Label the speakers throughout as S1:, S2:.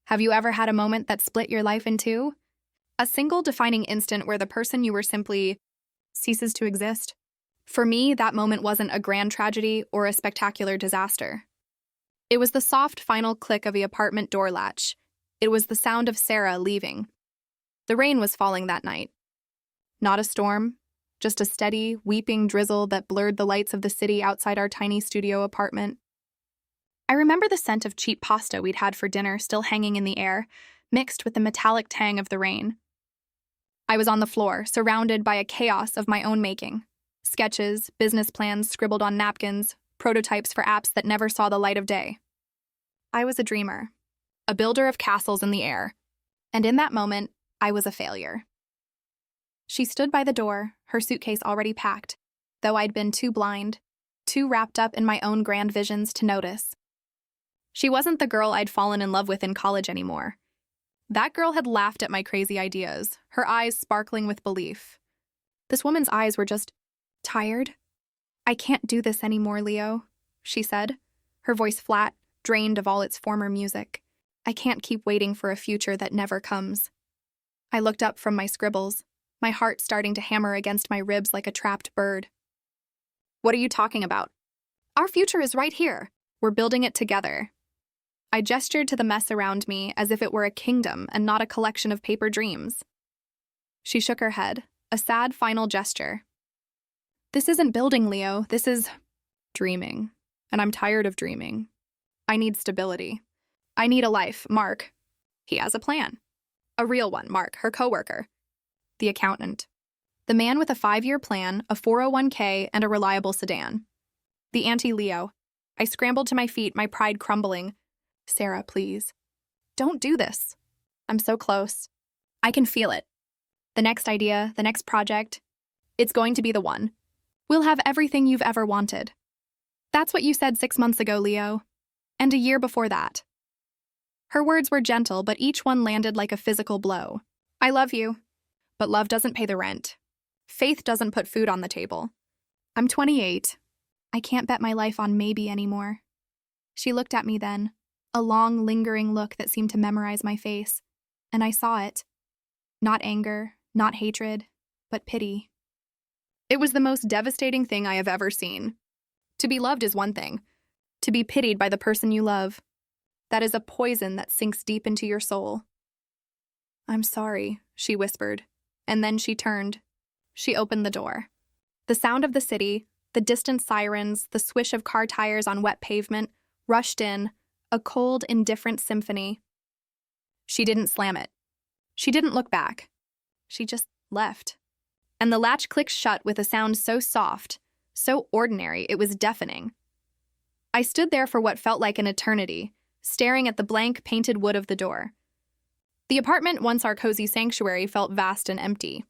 S1: Have you ever had a moment that split your life in two? A single defining instant where the person you were simply ceases to exist? For me, that moment wasn't a grand tragedy or a spectacular disaster. It was the soft final click of the apartment door latch. It was the sound of Sarah leaving. The rain was falling that night. Not a storm, just a steady, weeping drizzle that blurred the lights of the city outside our tiny studio apartment. I remember the scent of cheap pasta we'd had for dinner still hanging in the air, mixed with the metallic tang of the rain. I was on the floor, surrounded by a chaos of my own making. Sketches, business plans scribbled on napkins, prototypes for apps that never saw the light of day. I was a dreamer, a builder of castles in the air, and in that moment, I was a failure. She stood by the door, her suitcase already packed, though I'd been too blind, too wrapped up in my own grand visions to notice. She wasn't the girl I'd fallen in love with in college anymore. That girl had laughed at my crazy ideas, her eyes sparkling with belief. This woman's eyes were just tired. "I can't do this anymore, Leo," she said, her voice flat, drained of all its former music. "I can't keep waiting for a future that never comes." I looked up from my scribbles, my heart starting to hammer against my ribs like a trapped bird. "What are you talking about? Our future is right here. We're building it together." I gestured to the mess around me as if it were a kingdom and not a collection of paper dreams. She shook her head, a sad final gesture. "This isn't building, Leo. This is dreaming. And I'm tired of dreaming. I need stability. I need a life, Mark. He has a plan. A real one, Mark, her coworker. The accountant. The man with a 5-year plan, a 401k, and a reliable sedan. The anti-Leo. I scrambled to my feet, my pride crumbling. "Sarah, please. Don't do this. I'm so close. I can feel it. The next idea, the next project. It's going to be the one. We'll have everything you've ever wanted. That's what you said 6 months ago, Leo. And a year before that." Her words were gentle, but each one landed like a physical blow. "I love you. But love doesn't pay the rent. Faith doesn't put food on the table. I'm 28. I can't bet my life on maybe anymore." She looked at me then, a long, lingering look that seemed to memorize my face, and I saw it. Not anger, not hatred, but pity. It was the most devastating thing I have ever seen. To be loved is one thing. To be pitied by the person you love, that is a poison that sinks deep into your soul. "I'm sorry," she whispered, and then she turned. She opened the door. The sound of the city, the distant sirens, the swish of car tires on wet pavement, rushed in, a cold, indifferent symphony. She didn't slam it. She didn't look back. She just left. And the latch clicked shut with a sound so soft, so ordinary, it was deafening. I stood there for what felt like an eternity, staring at the blank, painted wood of the door. The apartment, once our cozy sanctuary, felt vast and empty.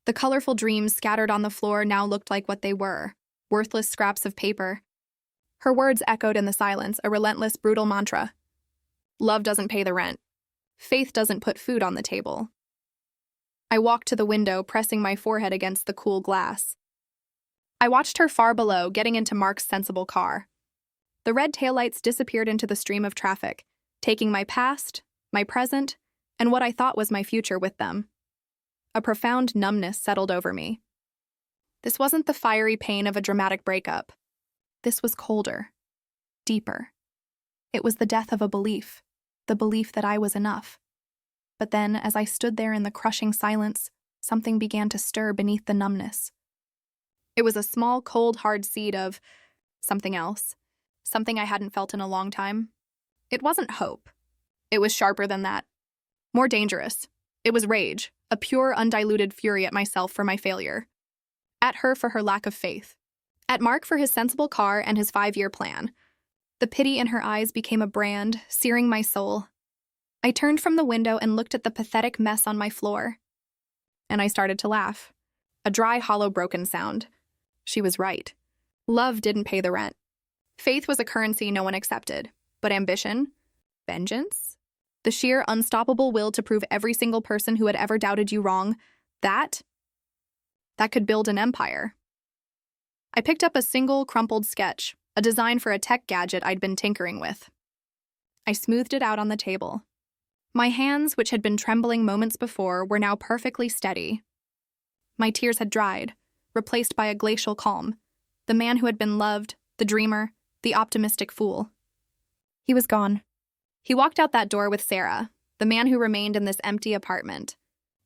S1: The colorful dreams scattered on the floor now looked like what they were, worthless scraps of paper. Her words echoed in the silence, a relentless, brutal mantra. Love doesn't pay the rent. Faith doesn't put food on the table. I walked to the window, pressing my forehead against the cool glass. I watched her far below, getting into Mark's sensible car. The red taillights disappeared into the stream of traffic, taking my past, my present, and what I thought was my future with them. A profound numbness settled over me. This wasn't the fiery pain of a dramatic breakup. This was colder, deeper. It was the death of a belief, the belief that I was enough. But then, as I stood there in the crushing silence, something began to stir beneath the numbness. It was a small, cold, hard seed of something else, something I hadn't felt in a long time. It wasn't hope. It was sharper than that. More dangerous. It was rage, a pure, undiluted fury at myself for my failure. At her for her lack of faith. At Mark for his sensible car and his 5-year plan. The pity in her eyes became a brand, searing my soul. I turned from the window and looked at the pathetic mess on my floor. And I started to laugh. A dry, hollow, broken sound. She was right. Love didn't pay the rent. Faith was a currency no one accepted. But ambition? Vengeance? The sheer, unstoppable will to prove every single person who had ever doubted you wrong, that could build an empire. I picked up a single, crumpled sketch, a design for a tech gadget I'd been tinkering with. I smoothed it out on the table. My hands, which had been trembling moments before, were now perfectly steady. My tears had dried, replaced by a glacial calm. The man who had been loved, the dreamer, the optimistic fool. He was gone. He walked out that door with Sarah, the man who remained in this empty apartment.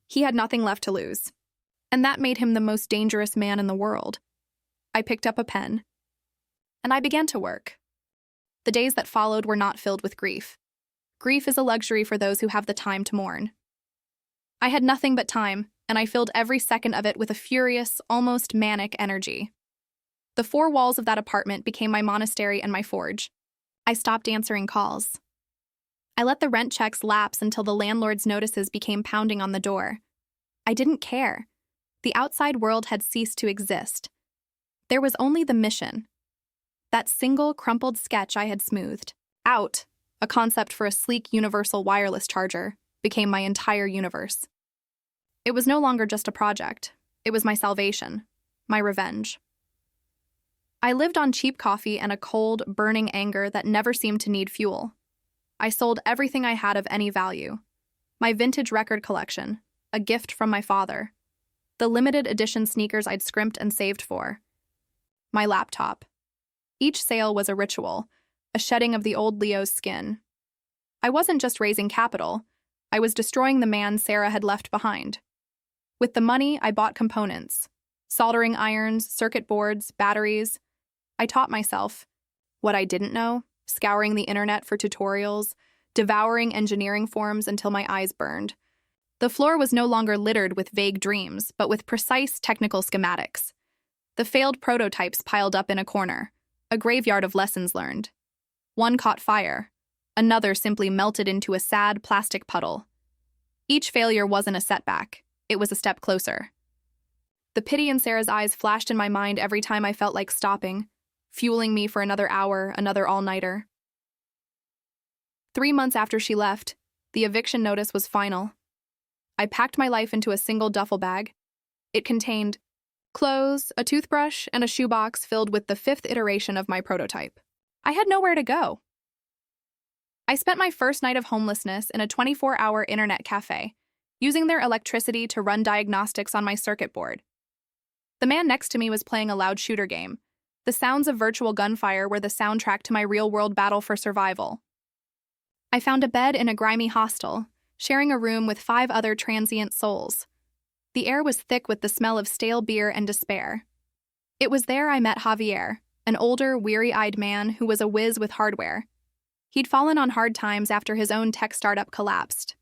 S1: He had nothing left to lose. And that made him the most dangerous man in the world. I picked up a pen, and I began to work. The days that followed were not filled with grief. Grief is a luxury for those who have the time to mourn. I had nothing but time, and I filled every second of it with a furious, almost manic energy. The four walls of that apartment became my monastery and my forge. I stopped answering calls. I let the rent checks lapse until the landlord's notices became pounding on the door. I didn't care. The outside world had ceased to exist. There was only the mission. That single, crumpled sketch I had smoothed out, a concept for a sleek universal wireless charger, became my entire universe. It was no longer just a project. It was my salvation, my revenge. I lived on cheap coffee and a cold, burning anger that never seemed to need fuel. I sold everything I had of any value. My vintage record collection, a gift from my father. The limited edition sneakers I'd scrimped and saved for. My laptop. Each sale was a ritual, a shedding of the old Leo's skin. I wasn't just raising capital, I was destroying the man Sarah had left behind. With the money, I bought components. Soldering irons, circuit boards, batteries. I taught myself what I didn't know, scouring the internet for tutorials, devouring engineering forums until my eyes burned. The floor was no longer littered with vague dreams, but with precise technical schematics. The failed prototypes piled up in a corner, a graveyard of lessons learned. One caught fire. Another simply melted into a sad plastic puddle. Each failure wasn't a setback. It was a step closer. The pity in Sarah's eyes flashed in my mind every time I felt like stopping, fueling me for another hour, another all-nighter. 3 months after she left, the eviction notice was final. I packed my life into a single duffel bag. It contained clothes, a toothbrush, and a shoebox filled with the 5th iteration of my prototype. I had nowhere to go. I spent my first night of homelessness in a 24-hour internet cafe, using their electricity to run diagnostics on my circuit board. The man next to me was playing a loud shooter game. The sounds of virtual gunfire were the soundtrack to my real-world battle for survival. I found a bed in a grimy hostel, sharing a room with 5 other transient souls. The air was thick with the smell of stale beer and despair. It was there I met Javier, an older, weary-eyed man who was a whiz with hardware. He'd fallen on hard times after his own tech startup collapsed.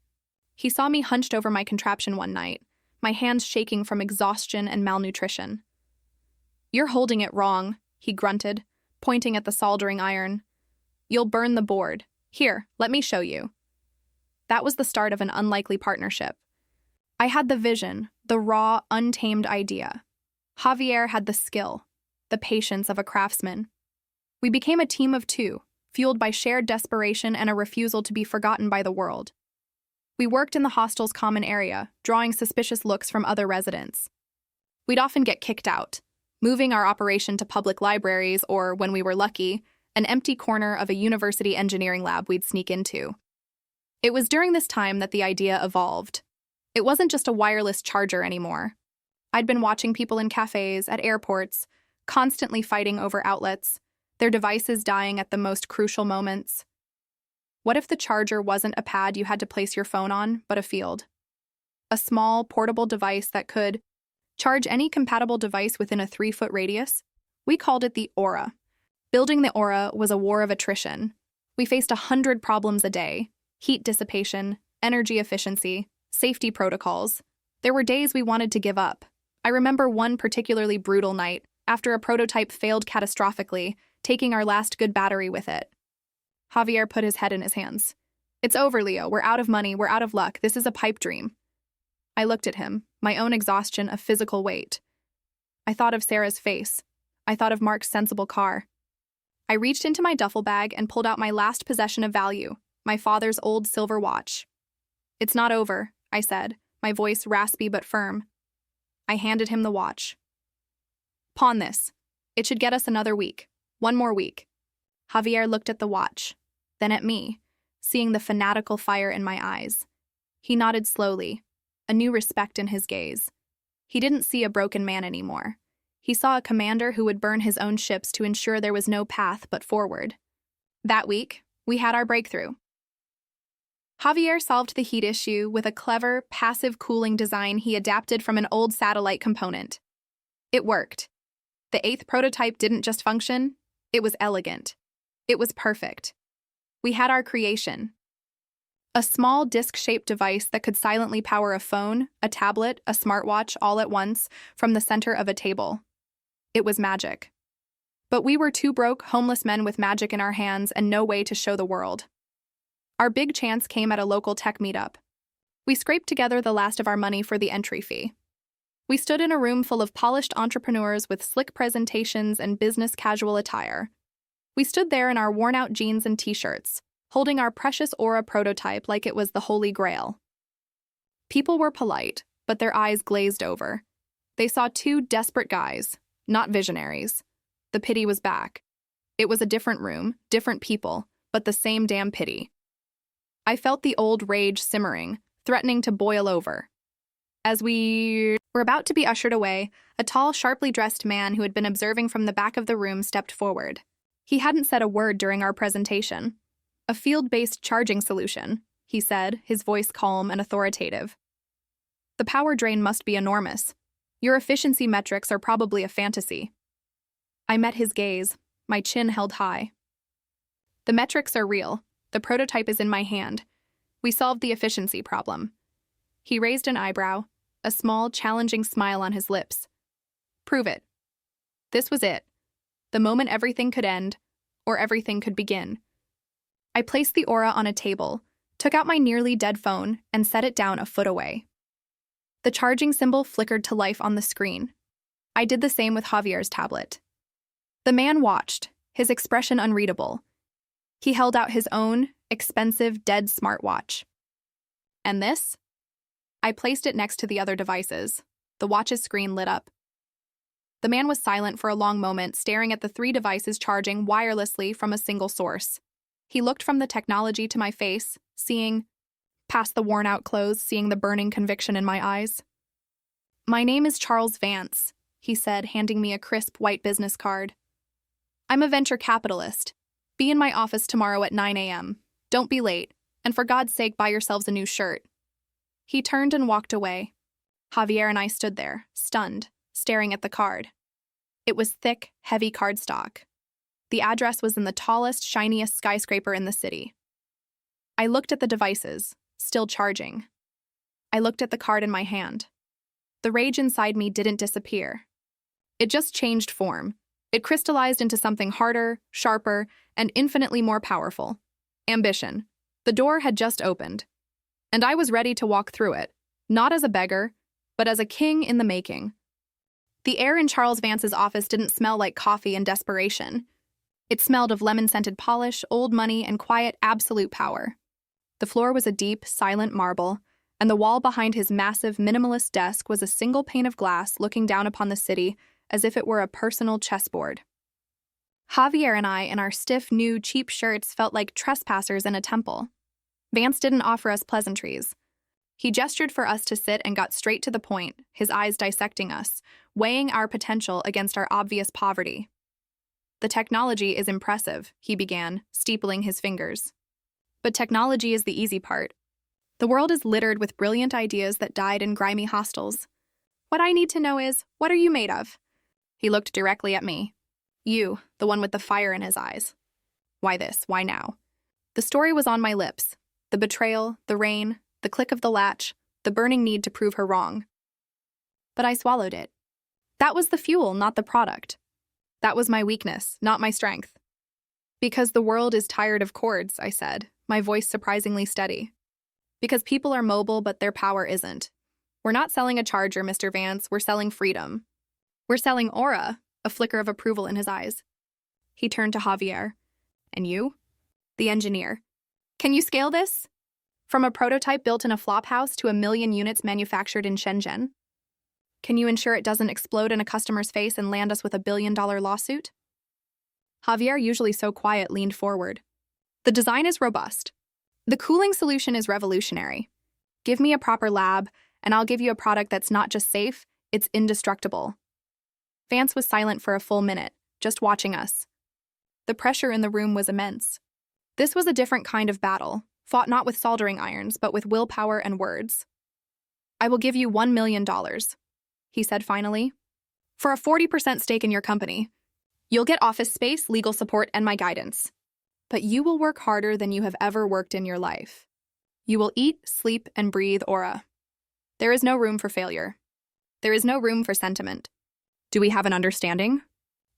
S1: He saw me hunched over my contraption one night, my hands shaking from exhaustion and malnutrition. "You're holding it wrong," he grunted, pointing at the soldering iron. "You'll burn the board. Here, let me show you." That was the start of an unlikely partnership. I had the vision, the raw, untamed idea. Javier had the skill, the patience of a craftsman. We became a team of 2, fueled by shared desperation and a refusal to be forgotten by the world. We worked in the hostel's common area, drawing suspicious looks from other residents. We'd often get kicked out, moving our operation to public libraries or, when we were lucky, an empty corner of a university engineering lab we'd sneak into. It was during this time that the idea evolved. It wasn't just a wireless charger anymore. I'd been watching people in cafes, at airports, constantly fighting over outlets, their devices dying at the most crucial moments. What if the charger wasn't a pad you had to place your phone on, but a field? A small, portable device that could charge any compatible device within a 3-foot radius? We called it the Aura. Building the Aura was a war of attrition. We faced 100 problems a day: heat dissipation, energy efficiency, safety protocols. There were days we wanted to give up. I remember one particularly brutal night, after a prototype failed catastrophically, taking our last good battery with it. Javier put his head in his hands. "It's over, Leo. We're out of money. We're out of luck. This is a pipe dream." I looked at him, my own exhaustion a physical weight. I thought of Sarah's face. I thought of Mark's sensible car. I reached into my duffel bag and pulled out my last possession of value, my father's old silver watch. "It's not over," I said, my voice raspy but firm. I handed him the watch. "Pawn this. It should get us another week. One more week." Javier looked at the watch, then at me, seeing the fanatical fire in my eyes. He nodded slowly, a new respect in his gaze. He didn't see a broken man anymore. He saw a commander who would burn his own ships to ensure there was no path but forward. That week, we had our breakthrough. Javier solved the heat issue with a clever, passive cooling design he adapted from an old satellite component. It worked. The 8th prototype didn't just function, it was elegant. It was perfect. We had our creation. A small disc-shaped device that could silently power a phone, a tablet, a smartwatch all at once from the center of a table. It was magic. But we were two broke, homeless men with magic in our hands and no way to show the world. Our big chance came at a local tech meetup. We scraped together the last of our money for the entry fee. We stood in a room full of polished entrepreneurs with slick presentations and business casual attire. We stood there in our worn-out jeans and t-shirts, holding our precious Aura prototype like it was the Holy Grail. People were polite, but their eyes glazed over. They saw two desperate guys, not visionaries. The pity was back. It was a different room, different people, but the same damn pity. I felt the old rage simmering, threatening to boil over. As we were about to be ushered away, a tall, sharply dressed man who had been observing from the back of the room stepped forward. He hadn't said a word during our presentation. A field-based charging solution, he said, his voice calm and authoritative. The power drain must be enormous. Your efficiency metrics are probably a fantasy. I met his gaze, my chin held high. The metrics are real. The prototype is in my hand. We solved the efficiency problem. He raised an eyebrow, a small, challenging smile on his lips. Prove it. This was it. The moment everything could end, or everything could begin. I placed the Aura on a table, took out my nearly dead phone, and set it down a foot away. The charging symbol flickered to life on the screen. I did the same with Javier's tablet. The man watched, his expression unreadable. He held out his own, expensive, dead smartwatch. And this? I placed it next to the other devices. The watch's screen lit up. The man was silent for a long moment, staring at the 3 devices charging wirelessly from a single source. He looked from the technology to my face, seeing, past the worn-out clothes, seeing the burning conviction in my eyes. My name is Charles Vance, he said, handing me a crisp white business card. I'm a venture capitalist. Be in my office tomorrow at 9 a.m. Don't be late, and for God's sake, buy yourselves a new shirt. He turned and walked away. Javier and I stood there, stunned, staring at the card. It was thick, heavy cardstock. The address was in the tallest, shiniest skyscraper in the city. I looked at the devices, still charging. I looked at the card in my hand. The rage inside me didn't disappear. It just changed form. It crystallized into something harder, sharper, and infinitely more powerful. Ambition. The door had just opened. And I was ready to walk through it, not as a beggar, but as a king in the making. The air in Charles Vance's office didn't smell like coffee and desperation. It smelled of lemon-scented polish, old money, and quiet, absolute power. The floor was a deep, silent marble, and the wall behind his massive, minimalist desk was a single pane of glass looking down upon the city as if it were a personal chessboard. Javier and I, in our stiff, new, cheap shirts, felt like trespassers in a temple. Vance didn't offer us pleasantries. He gestured for us to sit and got straight to the point, his eyes dissecting us, weighing our potential against our obvious poverty. The technology is impressive, he began, steepling his fingers. But technology is the easy part. The world is littered with brilliant ideas that died in grimy hostels. What I need to know is, what are you made of? He looked directly at me. You, the one with the fire in his eyes. Why this? Why now? The story was on my lips. The betrayal, the rain, the click of the latch, the burning need to prove her wrong. But I swallowed it. That was the fuel, not the product. That was my weakness, not my strength. Because the world is tired of cords, I said, my voice surprisingly steady. Because people are mobile, but their power isn't. We're not selling a charger, Mr. Vance, we're selling freedom. We're selling Aura, a flicker of approval in his eyes. He turned to Javier. And you? The engineer. Can you scale this? From a prototype built in a flophouse to 1 million units manufactured in Shenzhen? Can you ensure it doesn't explode in a customer's face and land us with $1 billion lawsuit? Javier, usually so quiet, leaned forward. The design is robust. The cooling solution is revolutionary. Give me a proper lab, and I'll give you a product that's not just safe, it's indestructible. Vance was silent for a full minute, just watching us. The pressure in the room was immense. This was a different kind of battle, fought not with soldering irons, but with willpower and words. "I will give you $1 million, he said finally, "for a 40% stake in your company. You'll get office space, legal support, and my guidance. But you will work harder than you have ever worked in your life. You will eat, sleep, and breathe Aura. There is no room for failure. There is no room for sentiment. Do we have an understanding?"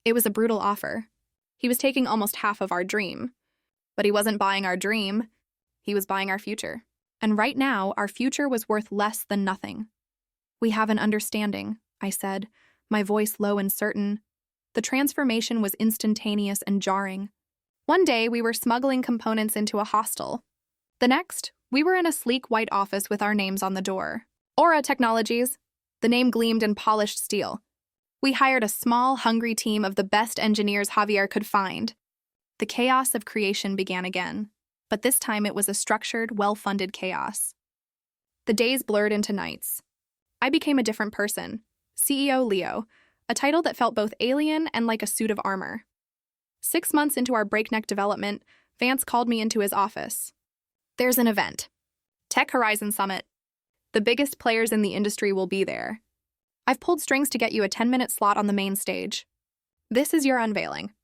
S1: It was a brutal offer. He was taking almost half of our dream. But he wasn't buying our dream. He was buying our future. And right now, our future was worth less than nothing. "We have an understanding," I said, my voice low and certain. The transformation was instantaneous and jarring. One day, we were smuggling components into a hostel. The next, we were in a sleek white office with our names on the door. Aura Technologies. The name gleamed in polished steel. We hired a small, hungry team of the best engineers Javier could find. The chaos of creation began again, but this time it was a structured, well-funded chaos. The days blurred into nights. I became a different person, CEO Leo, a title that felt both alien and like a suit of armor. 6 months into our breakneck development, Vance called me into his office. "There's an event. Tech Horizon Summit. The biggest players in the industry will be there. I've pulled strings to get you a 10-minute slot on the main stage. This is your unveiling.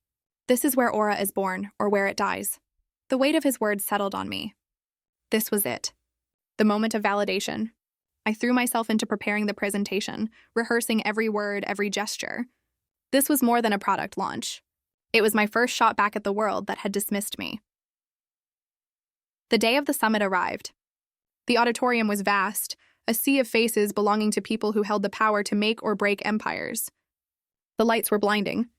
S1: This is where Aura is born, or where it dies." The weight of his words settled on me. This was it. The moment of validation. I threw myself into preparing the presentation, rehearsing every word, every gesture. This was more than a product launch. It was my first shot back at the world that had dismissed me. The day of the summit arrived. The auditorium was vast, a sea of faces belonging to people who held the power to make or break empires. The lights were blinding.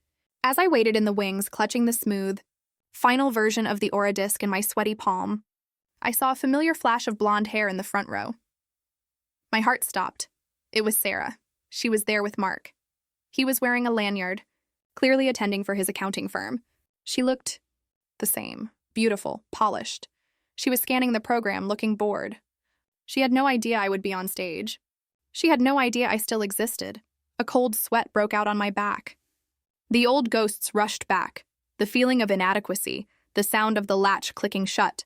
S1: As I waited in the wings, clutching the smooth, final version of the Aura disc in my sweaty palm, I saw a familiar flash of blonde hair in the front row. My heart stopped. It was Sarah. She was there with Mark. He was wearing a lanyard, clearly attending for his accounting firm. She looked the same, beautiful, polished. She was scanning the program, looking bored. She had no idea I would be on stage. She had no idea I still existed. A cold sweat broke out on my back. The old ghosts rushed back, the feeling of inadequacy, the sound of the latch clicking shut.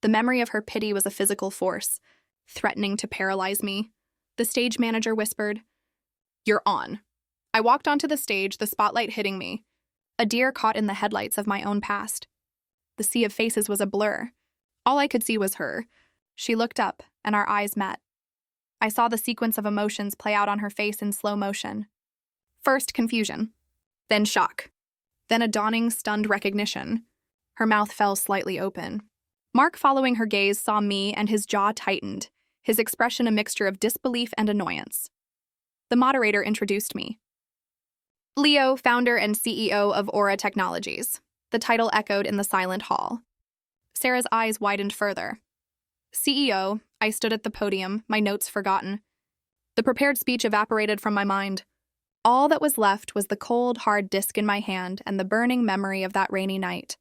S1: The memory of her pity was a physical force, threatening to paralyze me. The stage manager whispered, "You're on." I walked onto the stage, the spotlight hitting me, a deer caught in the headlights of my own past. The sea of faces was a blur. All I could see was her. She looked up, and our eyes met. I saw the sequence of emotions play out on her face in slow motion. First, confusion. Then shock. Then a dawning, stunned recognition. Her mouth fell slightly open. Mark, following her gaze, saw me, and his jaw tightened, his expression a mixture of disbelief and annoyance. The moderator introduced me. "Leo, founder and CEO of Aura Technologies." The title echoed in the silent hall. Sarah's eyes widened further. "CEO," I stood at the podium, my notes forgotten. The prepared speech evaporated from my mind. All that was left was the cold, hard disc in my hand and the burning memory of that rainy night.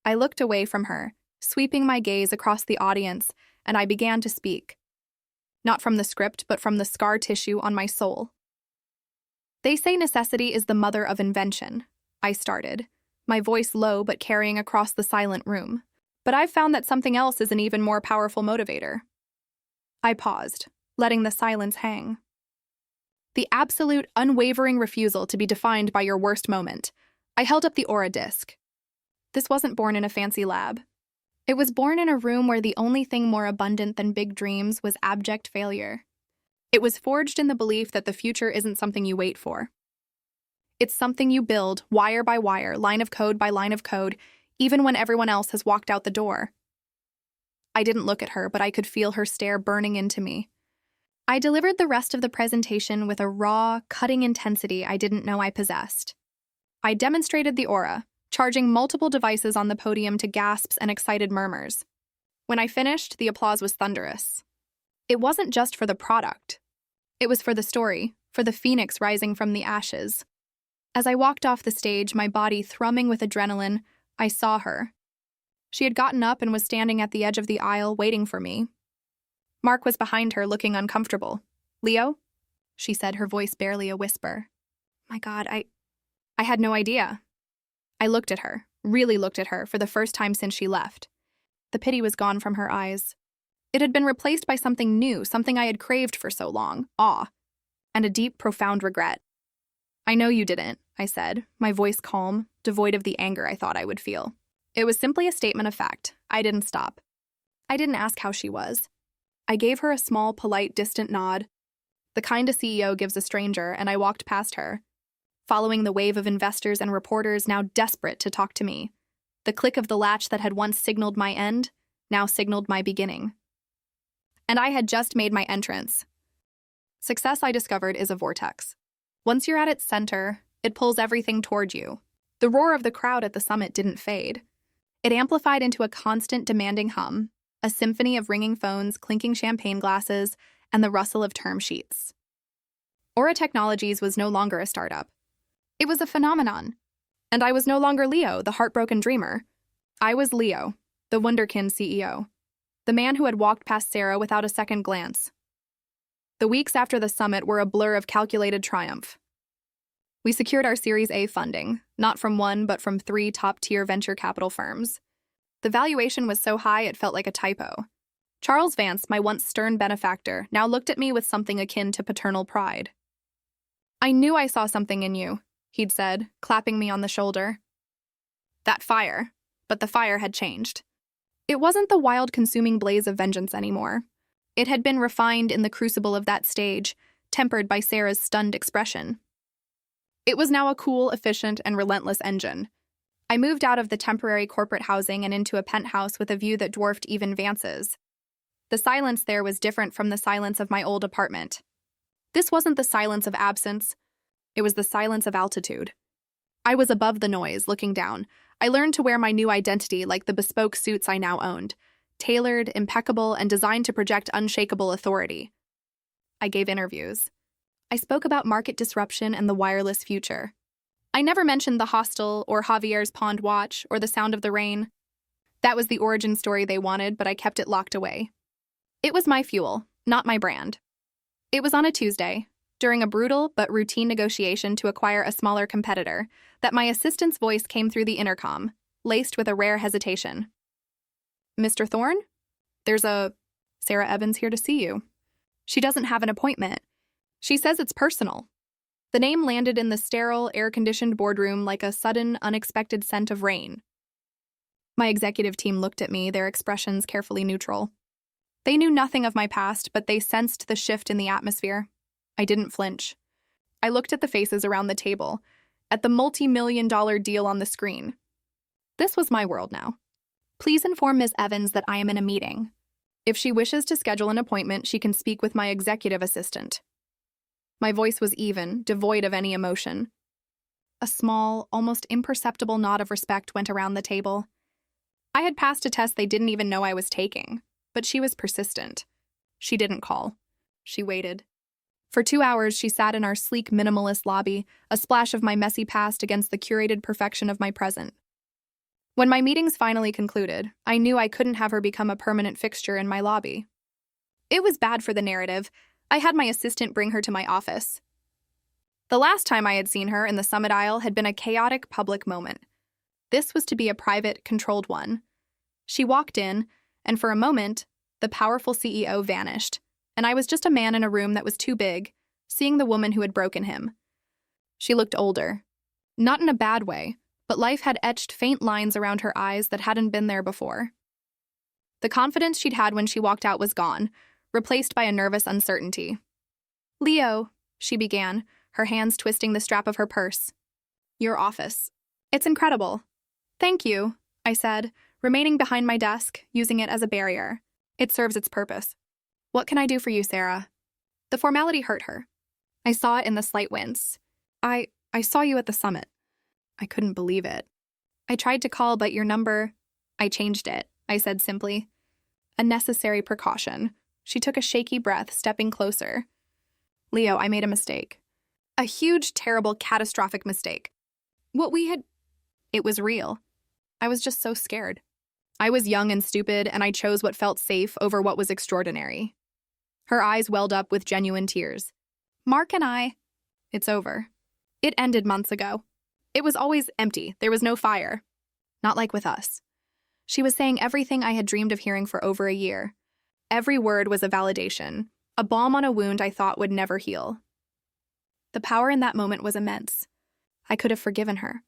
S1: I looked away from her, sweeping my gaze across the audience, and I began to speak. Not from the script, but from the scar tissue on my soul. "They say necessity is the mother of invention," I started, my voice low but carrying across the silent room. "But I've found that something else is an even more powerful motivator." I paused, letting the silence hang. "The absolute, unwavering refusal to be defined by your worst moment." I held up the Aura disc. This wasn't born in a fancy lab. It was born in a room where the only thing more abundant than big dreams was abject failure. It was forged in the belief that the future isn't something you wait for. It's something you build, wire by wire, line of code by line of code, even when everyone else has walked out the door. I didn't look at her, but I could feel her stare burning into me. I delivered the rest of the presentation with a raw, cutting intensity I didn't know I possessed. I demonstrated the Aura, charging multiple devices on the podium to gasps and excited murmurs. When I finished, the applause was thunderous. It wasn't just for the product. It was for the story, for the phoenix rising from the ashes. As I walked off the stage, my body thrumming with adrenaline, I saw her. She had gotten up and was standing at the edge of the aisle waiting for me. Mark was behind her, looking uncomfortable. "Leo?" she said, her voice barely a whisper. My God, I had no idea. I looked at her, really looked at her, for the first time since she left. The pity was gone from her eyes. It had been replaced by something new, something I had craved for so long, awe, and a deep, profound regret. "I know you didn't," I said, my voice calm, devoid of the anger I thought I would feel. It was simply a statement of fact. I didn't stop. I didn't ask how she was. I gave her a small, polite, distant nod, the kind a CEO gives a stranger, and I walked past her, following the wave of investors and reporters now desperate to talk to me. The click of the latch that had once signaled my end now signaled my beginning. And I had just made my entrance. Success, I discovered, is a vortex. Once you're at its center, it pulls everything toward you. The roar of the crowd at the summit didn't fade. It amplified into a constant, demanding hum, a symphony of ringing phones, clinking champagne glasses, and the rustle of term sheets. Aura Technologies was no longer a startup. It was a phenomenon. And I was no longer Leo, the heartbroken dreamer. I was Leo, the wunderkind CEO, the man who had walked past Sarah without a second glance. The weeks after the summit were a blur of calculated triumph. We secured our Series A funding, not from one, but from 3 top-tier venture capital firms. The valuation was so high it felt like a typo. Charles Vance, my once stern benefactor, now looked at me with something akin to paternal pride. "I knew I saw something in you," he'd said, clapping me on the shoulder. That fire, but the fire had changed. It wasn't the wild, consuming blaze of vengeance anymore. It had been refined in the crucible of that stage, tempered by Sarah's stunned expression. It was now a cool, efficient, and relentless engine. I moved out of the temporary corporate housing and into a penthouse with a view that dwarfed even Vance's. The silence there was different from the silence of my old apartment. This wasn't the silence of absence. It was the silence of altitude. I was above the noise, looking down. I learned to wear my new identity like the bespoke suits I now owned, tailored, impeccable, and designed to project unshakable authority. I gave interviews. I spoke about market disruption and the wireless future. I never mentioned the hostel or Javier's pond watch or the sound of the rain. That was the origin story they wanted, but I kept it locked away. It was my fuel, not my brand. It was on a Tuesday, during a brutal but routine negotiation to acquire a smaller competitor, that my assistant's voice came through the intercom, laced with a rare hesitation. "Mr. Thorne? There's Sarah Evans here to see you. She doesn't have an appointment. She says it's personal." The name landed in the sterile, air-conditioned boardroom like a sudden, unexpected scent of rain. My executive team looked at me, their expressions carefully neutral. They knew nothing of my past, but they sensed the shift in the atmosphere. I didn't flinch. I looked at the faces around the table, at the multi-million-dollar deal on the screen. This was my world now. "Please inform Ms. Evans that I am in a meeting. If she wishes to schedule an appointment, she can speak with my executive assistant." My voice was even, devoid of any emotion. A small, almost imperceptible nod of respect went around the table. I had passed a test they didn't even know I was taking, but she was persistent. She didn't call. She waited. For 2 hours, she sat in our sleek, minimalist lobby, a splash of my messy past against the curated perfection of my present. When my meetings finally concluded, I knew I couldn't have her become a permanent fixture in my lobby. It was bad for the narrative. I had my assistant bring her to my office. The last time I had seen her in the summit aisle had been a chaotic public moment. This was to be a private, controlled one. She walked in, and for a moment, the powerful CEO vanished, and I was just a man in a room that was too big, seeing the woman who had broken him. She looked older. Not in a bad way, but life had etched faint lines around her eyes that hadn't been there before. The confidence she'd had when she walked out was gone, replaced by a nervous uncertainty. "Leo," she began, her hands twisting the strap of her purse. "Your office. It's incredible." "Thank you," I said, remaining behind my desk, using it as a barrier. "It serves its purpose." "What can I do for you, Sarah?" The formality hurt her. I saw it in the slight wince. I saw you at the summit." I couldn't believe it. "I tried to call, but your number—" "I changed it," I said simply. "A necessary precaution." She took a shaky breath, stepping closer. "Leo, I made a mistake. A huge, terrible, catastrophic mistake. What we had—" It was real. I was just so scared. I was young and stupid, and I chose what felt safe over what was extraordinary. Her eyes welled up with genuine tears. Mark and I, it's over. It ended months ago. It was always empty. There was no fire. Not like with us. She was saying everything I had dreamed of hearing for over a year. Every word was a validation, a balm on a wound I thought would never heal. The power in that moment was immense. I could have forgiven her.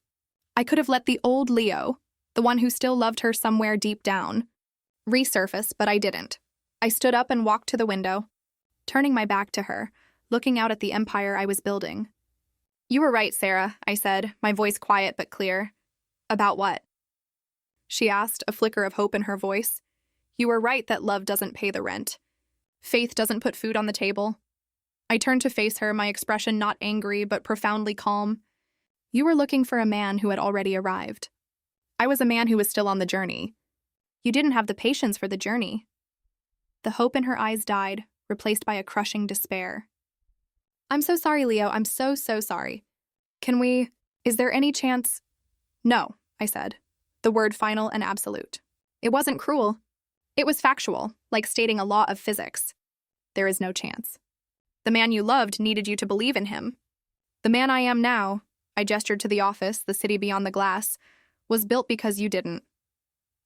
S1: I could have let the old Leo, the one who still loved her somewhere deep down, resurface, but I didn't. I stood up and walked to the window, turning my back to her, looking out at the empire I was building. You were right, Sarah, I said, my voice quiet but clear. About what? She asked, a flicker of hope in her voice. You were right that love doesn't pay the rent. Faith doesn't put food on the table. I turned to face her, my expression not angry but profoundly calm. You were looking for a man who had already arrived. I was a man who was still on the journey. You didn't have the patience for the journey. The hope in her eyes died, replaced by a crushing despair. I'm so sorry, Leo. I'm so sorry. Is there any chance? No, I said, the word final and absolute. It wasn't cruel. It was factual, like stating a law of physics. There is no chance. The man you loved needed you to believe in him. The man I am now, I gestured to the office, the city beyond the glass, was built because you didn't.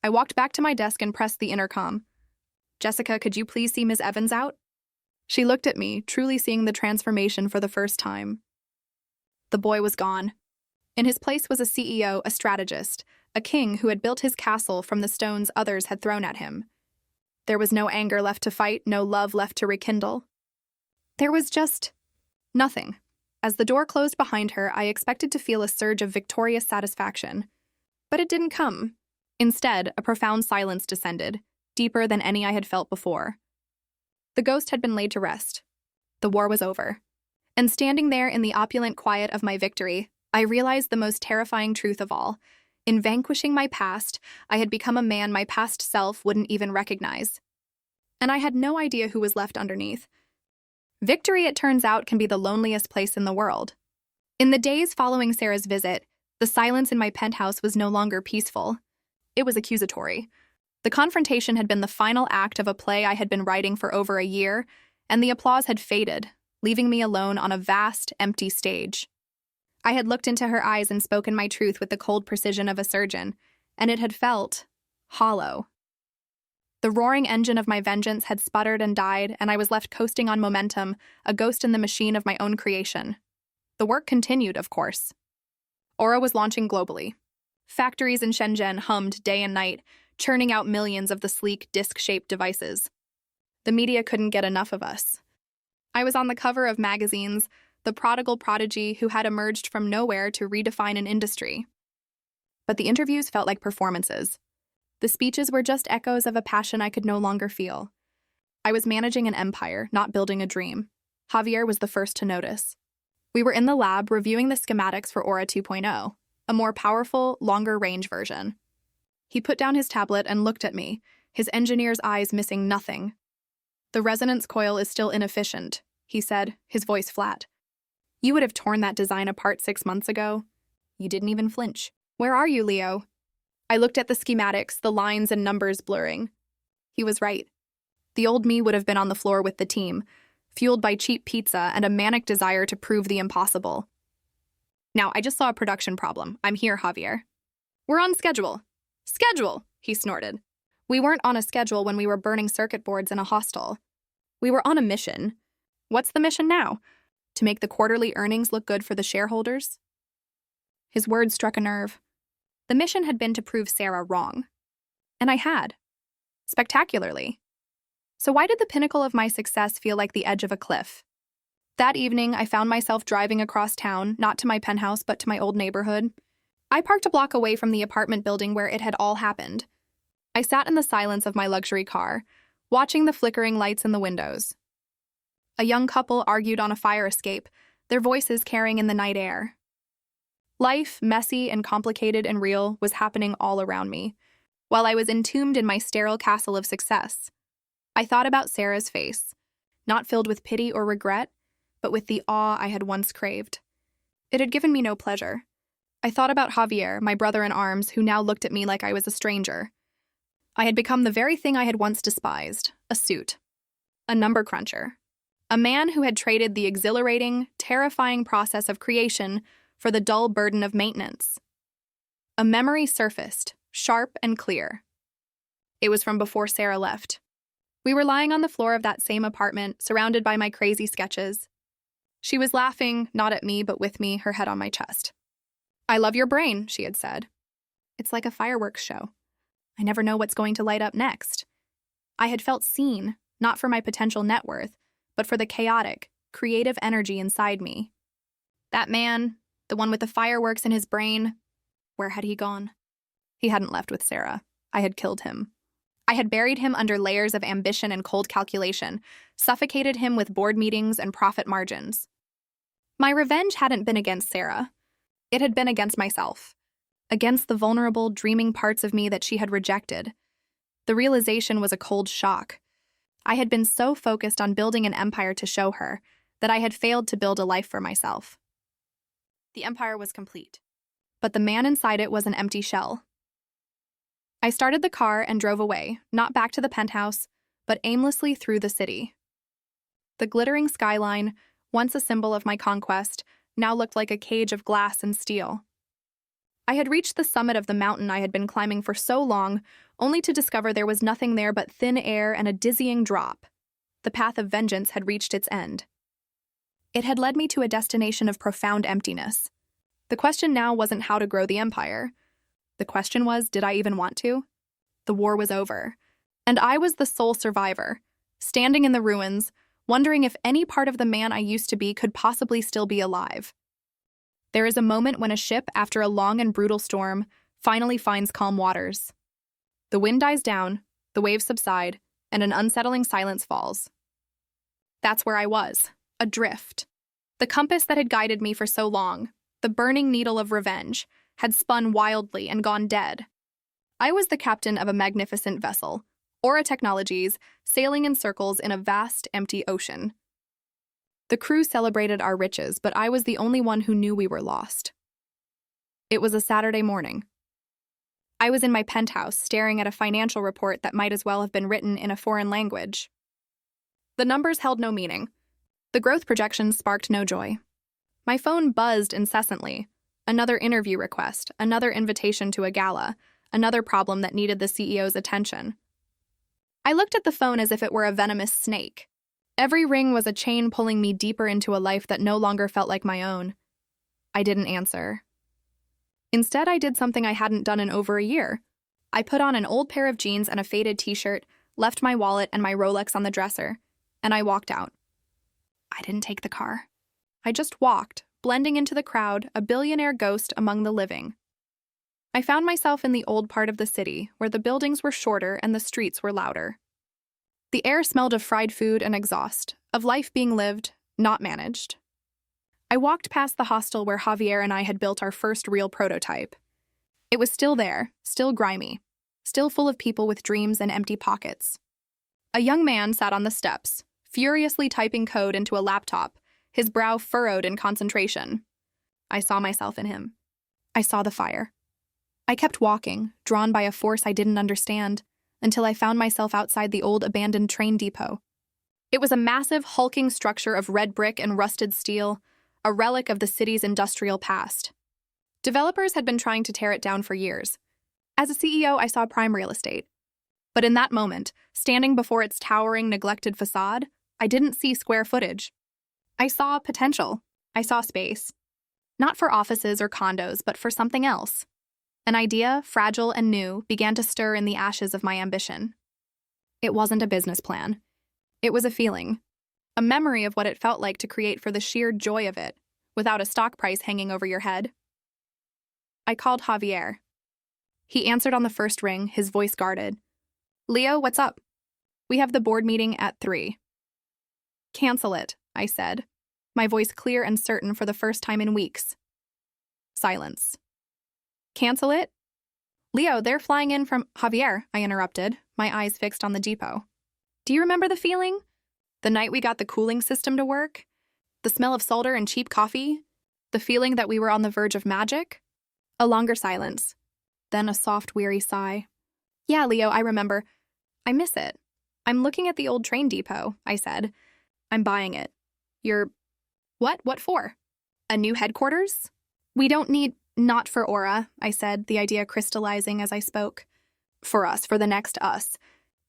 S1: I walked back to my desk and pressed the intercom. Jessica, could you please see Ms. Evans out? She looked at me, truly seeing the transformation for the first time. The boy was gone. In his place was a CEO, a strategist, a king who had built his castle from the stones others had thrown at him. There was no anger left to fight, no love left to rekindle. There was just nothing. As the door closed behind her, I expected to feel a surge of victorious satisfaction. But it didn't come. Instead, a profound silence descended, deeper than any I had felt before. The ghost had been laid to rest. The war was over. And standing there in the opulent quiet of my victory, I realized the most terrifying truth of all. In vanquishing my past, I had become a man my past self wouldn't even recognize. And I had no idea who was left underneath. Victory, it turns out, can be the loneliest place in the world. In the days following Sarah's visit, the silence in my penthouse was no longer peaceful. It was accusatory. The confrontation had been the final act of a play I had been writing for over a year, and the applause had faded, leaving me alone on a vast, empty stage. I had looked into her eyes and spoken my truth with the cold precision of a surgeon, and it had felt hollow. The roaring engine of my vengeance had sputtered and died, and I was left coasting on momentum, a ghost in the machine of my own creation. The work continued, of course. Aura was launching globally. Factories in Shenzhen hummed day and night, churning out millions of the sleek, disc-shaped devices. The media couldn't get enough of us. I was on the cover of magazines, the prodigal prodigy who had emerged from nowhere to redefine an industry. But the interviews felt like performances. The speeches were just echoes of a passion I could no longer feel. I was managing an empire, not building a dream. Javier was the first to notice. We were in the lab reviewing the schematics for Aura 2.0, a more powerful, longer-range version. He put down his tablet and looked at me, his engineer's eyes missing nothing. The resonance coil is still inefficient, he said, his voice flat. You would have torn that design apart 6 months ago. You didn't even flinch. Where are you, Leo? I looked at the schematics, the lines and numbers blurring. He was right. The old me would have been on the floor with the team, fueled by cheap pizza and a manic desire to prove the impossible. Now, I just saw a production problem. I'm here, Javier. We're on schedule. Schedule, he snorted. We weren't on a schedule when we were burning circuit boards in a hostel. We were on a mission. What's the mission now? To make the quarterly earnings look good for the shareholders? His words struck a nerve. The mission had been to prove Sarah wrong. And I had. Spectacularly. So why did the pinnacle of my success feel like the edge of a cliff? That evening, I found myself driving across town, not to my penthouse, but to my old neighborhood. I parked a block away from the apartment building where it had all happened. I sat in the silence of my luxury car, watching the flickering lights in the windows. A young couple argued on a fire escape, their voices carrying in the night air. Life, messy and complicated and real, was happening all around me, while I was entombed in my sterile castle of success. I thought about Sarah's face, not filled with pity or regret, but with the awe I had once craved. It had given me no pleasure. I thought about Javier, my brother in arms, who now looked at me like I was a stranger. I had become the very thing I had once despised, a suit, a number cruncher, a man who had traded the exhilarating, terrifying process of creation for the dull burden of maintenance. A memory surfaced, sharp and clear. It was from before Sarah left. We were lying on the floor of that same apartment, surrounded by my crazy sketches. She was laughing, not at me, but with me, her head on my chest. "I love your brain," she had said. "It's like a fireworks show. I never know what's going to light up next." I had felt seen, not for my potential net worth, but for the chaotic, creative energy inside me. That man, the one with the fireworks in his brain, where had he gone? He hadn't left with Sarah. I had killed him. I had buried him under layers of ambition and cold calculation, suffocated him with board meetings and profit margins. My revenge hadn't been against Sarah. It had been against myself, against the vulnerable, dreaming parts of me that she had rejected. The realization was a cold shock. I had been so focused on building an empire to show her that I had failed to build a life for myself. The empire was complete, but the man inside it was an empty shell. I started the car and drove away, not back to the penthouse, but aimlessly through the city. The glittering skyline, once a symbol of my conquest, now looked like a cage of glass and steel. I had reached the summit of the mountain I had been climbing for so long, only to discover there was nothing there but thin air and a dizzying drop. The path of vengeance had reached its end. It had led me to a destination of profound emptiness. The question now wasn't how to grow the empire. The question was, did I even want to? The war was over, and I was the sole survivor, standing in the ruins, wondering if any part of the man I used to be could possibly still be alive. There is a moment when a ship, after a long and brutal storm, finally finds calm waters. The wind dies down, the waves subside, and an unsettling silence falls. That's where I was, adrift. The compass that had guided me for so long, the burning needle of revenge, had spun wildly and gone dead. I was the captain of a magnificent vessel, Aura Technologies, sailing in circles in a vast, empty ocean. The crew celebrated our riches, but I was the only one who knew we were lost. It was a Saturday morning. I was in my penthouse, staring at a financial report that might as well have been written in a foreign language. The numbers held no meaning. The growth projections sparked no joy. My phone buzzed incessantly. Another interview request, another invitation to a gala, another problem that needed the CEO's attention. I looked at the phone as if it were a venomous snake. Every ring was a chain pulling me deeper into a life that no longer felt like my own. I didn't answer. Instead, I did something I hadn't done in over a year. I put on an old pair of jeans and a faded t-shirt, left my wallet and my Rolex on the dresser, and I walked out. I didn't take the car. I just walked, blending into the crowd, a billionaire ghost among the living. I found myself in the old part of the city, where the buildings were shorter and the streets were louder. The air smelled of fried food and exhaust, of life being lived, not managed. I walked past the hostel where Javier and I had built our first real prototype. It was still there, still grimy, still full of people with dreams and empty pockets. A young man sat on the steps, furiously typing code into a laptop, his brow furrowed in concentration. I saw myself in him. I saw the fire. I kept walking, drawn by a force I didn't understand, until I found myself outside the old abandoned train depot. It was a massive, hulking structure of red brick and rusted steel, a relic of the city's industrial past. Developers had been trying to tear it down for years. As a CEO, I saw prime real estate. But in that moment, standing before its towering, neglected facade, I didn't see square footage. I saw potential. I saw space. Not for offices or condos, but for something else. An idea, fragile and new, began to stir in the ashes of my ambition. It wasn't a business plan. It was a feeling, a memory of what it felt like to create for the sheer joy of it, without a stock price hanging over your head. I called Javier. He answered on the first ring, his voice guarded. "Leo, what's up? We have the board meeting at 3. "Cancel it," I said, my voice clear and certain for the first time in weeks. Silence. "Cancel it?" "Leo, they're flying in from—" "Javier," I interrupted, my eyes fixed on the depot. "Do you remember the feeling? The night we got the cooling system to work? The smell of solder and cheap coffee? The feeling that we were on the verge of magic?" A longer silence. Then a soft, weary sigh. Yeah, Leo, I remember. I miss it. I'm looking at the old train depot, I said. I'm buying it. You're. What? What for? A new headquarters? We don't need. Not for Aura, I said, the idea crystallizing as I spoke. For us, for the next us.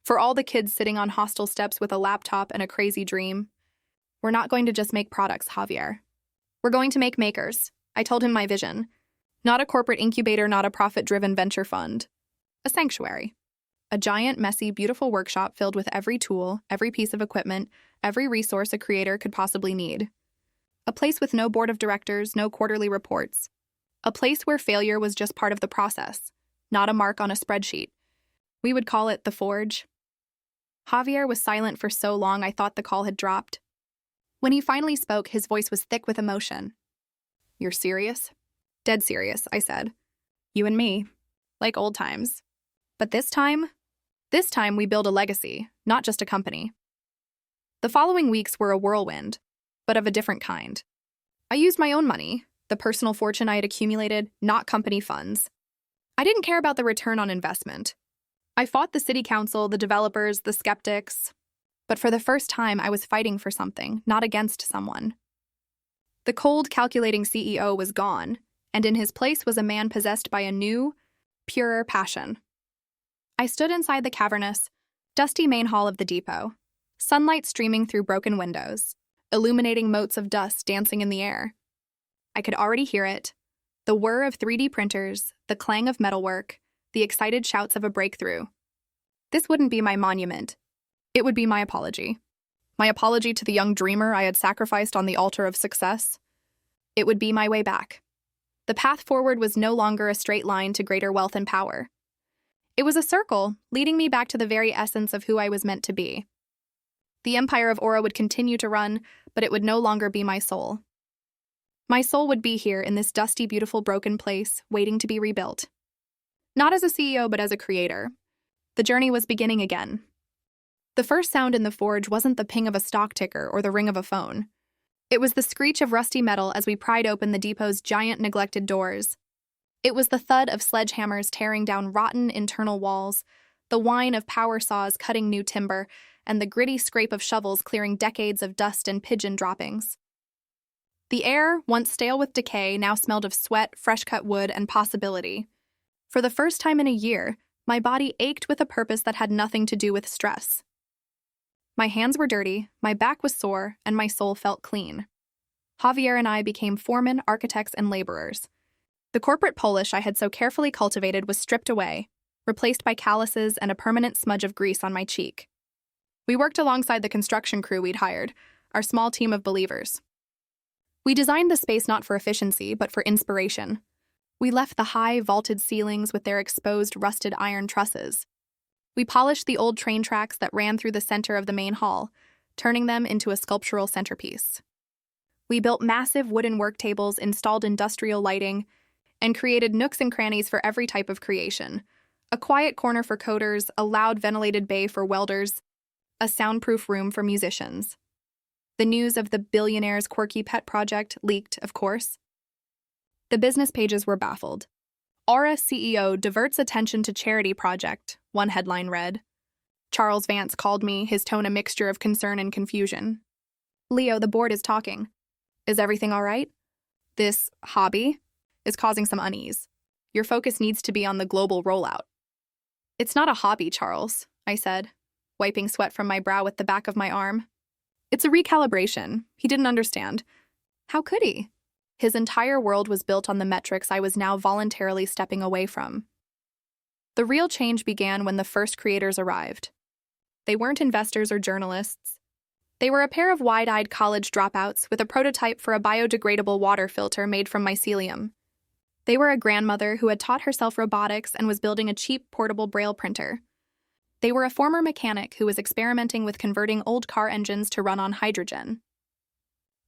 S1: For all the kids sitting on hostel steps with a laptop and a crazy dream. We're not going to just make products, Javier. We're going to make makers. I told him my vision. Not a corporate incubator, not a profit-driven venture fund. A sanctuary. A giant, messy, beautiful workshop filled with every tool, every piece of equipment, every resource a creator could possibly need. A place with no board of directors, no quarterly reports. A place where failure was just part of the process, not a mark on a spreadsheet. We would call it the Forge. Javier was silent for so long I thought the call had dropped. When he finally spoke, his voice was thick with emotion. You're serious? Dead serious, I said. You and me. Like old times. But this time we build a legacy, not just a company. The following weeks were a whirlwind, but of a different kind. I used my own money, the personal fortune I had accumulated, not company funds. I didn't care about the return on investment. I fought the city council, the developers, the skeptics. But for the first time, I was fighting for something, not against someone. The cold, calculating CEO was gone, and in his place was a man possessed by a new, purer passion. I stood inside the cavernous, dusty main hall of the depot, sunlight streaming through broken windows, illuminating motes of dust dancing in the air. I could already hear it, the whir of 3D printers, the clang of metalwork, the excited shouts of a breakthrough. This wouldn't be my monument. It would be my apology. My apology to the young dreamer I had sacrificed on the altar of success. It would be my way back. The path forward was no longer a straight line to greater wealth and power. It was a circle, leading me back to the very essence of who I was meant to be. The empire of Aura would continue to run, but it would no longer be my soul. My soul would be here in this dusty, beautiful, broken place, waiting to be rebuilt. Not as a CEO, but as a creator. The journey was beginning again. The first sound in the Forge wasn't the ping of a stock ticker or the ring of a phone. It was the screech of rusty metal as we pried open the depot's giant, neglected doors. It was the thud of sledgehammers tearing down rotten internal walls, the whine of power saws cutting new timber, and the gritty scrape of shovels clearing decades of dust and pigeon droppings. The air, once stale with decay, now smelled of sweat, fresh-cut wood, and possibility. For the first time in a year, my body ached with a purpose that had nothing to do with stress. My hands were dirty, my back was sore, and my soul felt clean. Javier and I became foremen, architects, and laborers. The corporate Polish I had so carefully cultivated was stripped away, replaced by calluses and a permanent smudge of grease on my cheek. We worked alongside the construction crew we'd hired, our small team of believers. We designed the space not for efficiency, but for inspiration. We left the high, vaulted ceilings with their exposed, rusted iron trusses. We polished the old train tracks that ran through the center of the main hall, turning them into a sculptural centerpiece. We built massive wooden work tables, installed industrial lighting, and created nooks and crannies for every type of creation. A quiet corner for coders, a loud ventilated bay for welders, a soundproof room for musicians. The news of the billionaire's quirky pet project leaked, of course. The business pages were baffled. Aura CEO diverts attention to charity project, one headline read. Charles Vance called me, his tone a mixture of concern and confusion. Leo, the board is talking. Is everything all right? This hobby is causing some unease. Your focus needs to be on the global rollout. It's not a hobby, Charles, I said, wiping sweat from my brow with the back of my arm. It's a recalibration. He didn't understand. How could he? His entire world was built on the metrics I was now voluntarily stepping away from. The real change began when the first creators arrived. They weren't investors or journalists. They were a pair of wide-eyed college dropouts with a prototype for a biodegradable water filter made from mycelium. They were a grandmother who had taught herself robotics and was building a cheap, portable braille printer. They were a former mechanic who was experimenting with converting old car engines to run on hydrogen.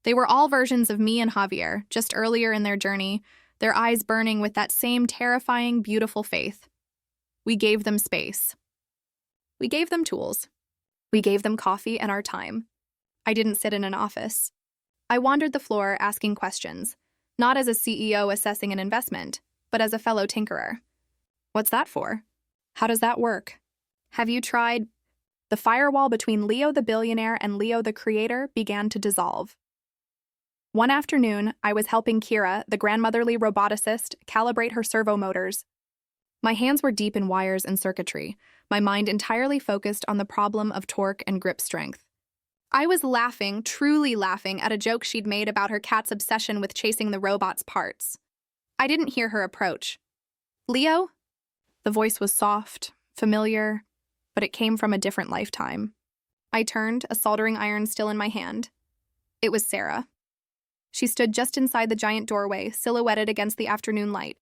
S1: They were all versions of me and Javier, just earlier in their journey, their eyes burning with that same terrifying, beautiful faith. We gave them space. We gave them tools. We gave them coffee and our time. I didn't sit in an office. I wandered the floor asking questions, not as a CEO assessing an investment, but as a fellow tinkerer. What's that for? How does that work? Have you tried? The firewall between Leo the billionaire and Leo the creator began to dissolve. One afternoon, I was helping Kira, the grandmotherly roboticist, calibrate her servo motors. My hands were deep in wires and circuitry, my mind entirely focused on the problem of torque and grip strength. I was laughing, truly laughing, at a joke she'd made about her cat's obsession with chasing the robot's parts. I didn't hear her approach. "Leo?" The voice was soft, familiar, but it came from a different lifetime. I turned, a soldering iron still in my hand. It was Sarah. She stood just inside the giant doorway, silhouetted against the afternoon light.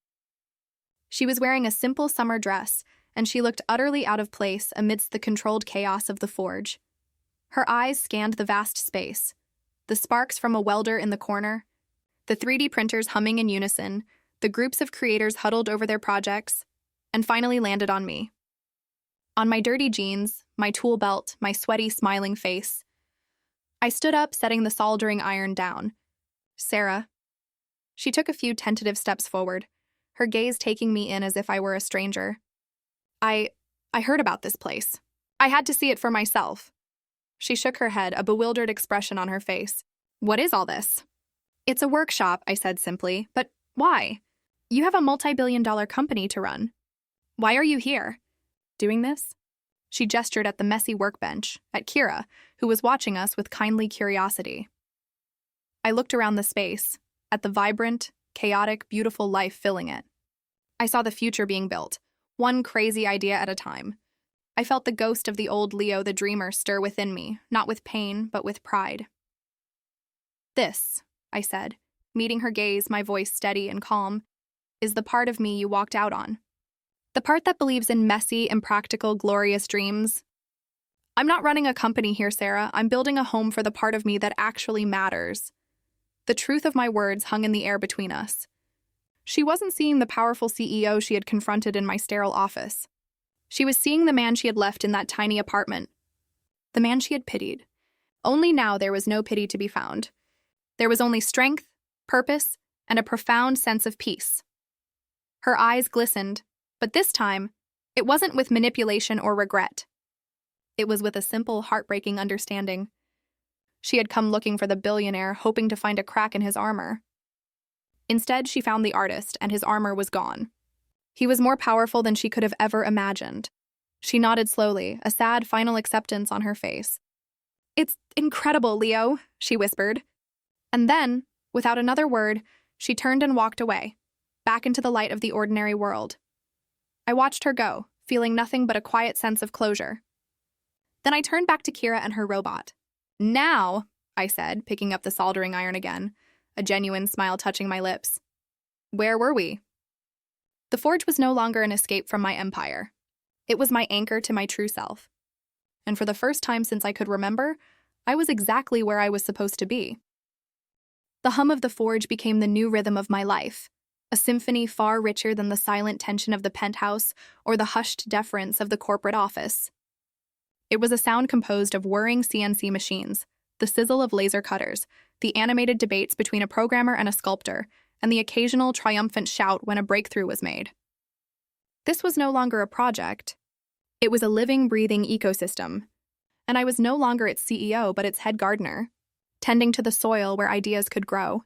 S1: She was wearing a simple summer dress, and she looked utterly out of place amidst the controlled chaos of the forge. Her eyes scanned the vast space, the sparks from a welder in the corner, the 3D printers humming in unison, the groups of creators huddled over their projects, and finally landed on me. On my dirty jeans, my tool belt, my sweaty, smiling face. I stood up, setting the soldering iron down. "Sarah." She took a few tentative steps forward, her gaze taking me in as if I were a stranger. I heard about this place. I had to see it for myself." She shook her head, a bewildered expression on her face. "What is all this?" "It's a workshop," I said simply. "But why? You have a multi-billion-dollar company to run. Why are you here? Doing this?" She gestured at the messy workbench, at Kira, who was watching us with kindly curiosity. I looked around the space, at the vibrant, chaotic, beautiful life filling it. I saw the future being built, one crazy idea at a time. I felt the ghost of the old Leo the dreamer stir within me, not with pain, but with pride. "This," I said, meeting her gaze, my voice steady and calm, "is the part of me you walked out on. The part that believes in messy, impractical, glorious dreams. I'm not running a company here, Sarah. I'm building a home for the part of me that actually matters." The truth of my words hung in the air between us. She wasn't seeing the powerful CEO she had confronted in my sterile office. She was seeing the man she had left in that tiny apartment. The man she had pitied. Only now there was no pity to be found. There was only strength, purpose, and a profound sense of peace. Her eyes glistened, but this time, it wasn't with manipulation or regret. It was with a simple, heartbreaking understanding. She had come looking for the billionaire, hoping to find a crack in his armor. Instead, she found the artist, and his armor was gone. He was more powerful than she could have ever imagined. She nodded slowly, a sad final acceptance on her face. "It's incredible, Leo," she whispered. And then, without another word, she turned and walked away, back into the light of the ordinary world. I watched her go, feeling nothing but a quiet sense of closure. Then I turned back to Kira and her robot. "Now," I said, picking up the soldering iron again, a genuine smile touching my lips. "Where were we?" The forge was no longer an escape from my empire. It was my anchor to my true self. And for the first time since I could remember, I was exactly where I was supposed to be. The hum of the forge became the new rhythm of my life, a symphony far richer than the silent tension of the penthouse or the hushed deference of the corporate office. It was a sound composed of whirring CNC machines, the sizzle of laser cutters, the animated debates between a programmer and a sculptor, and the occasional triumphant shout when a breakthrough was made. This was no longer a project. It was a living, breathing ecosystem, and I was no longer its CEO but its head gardener, tending to the soil where ideas could grow.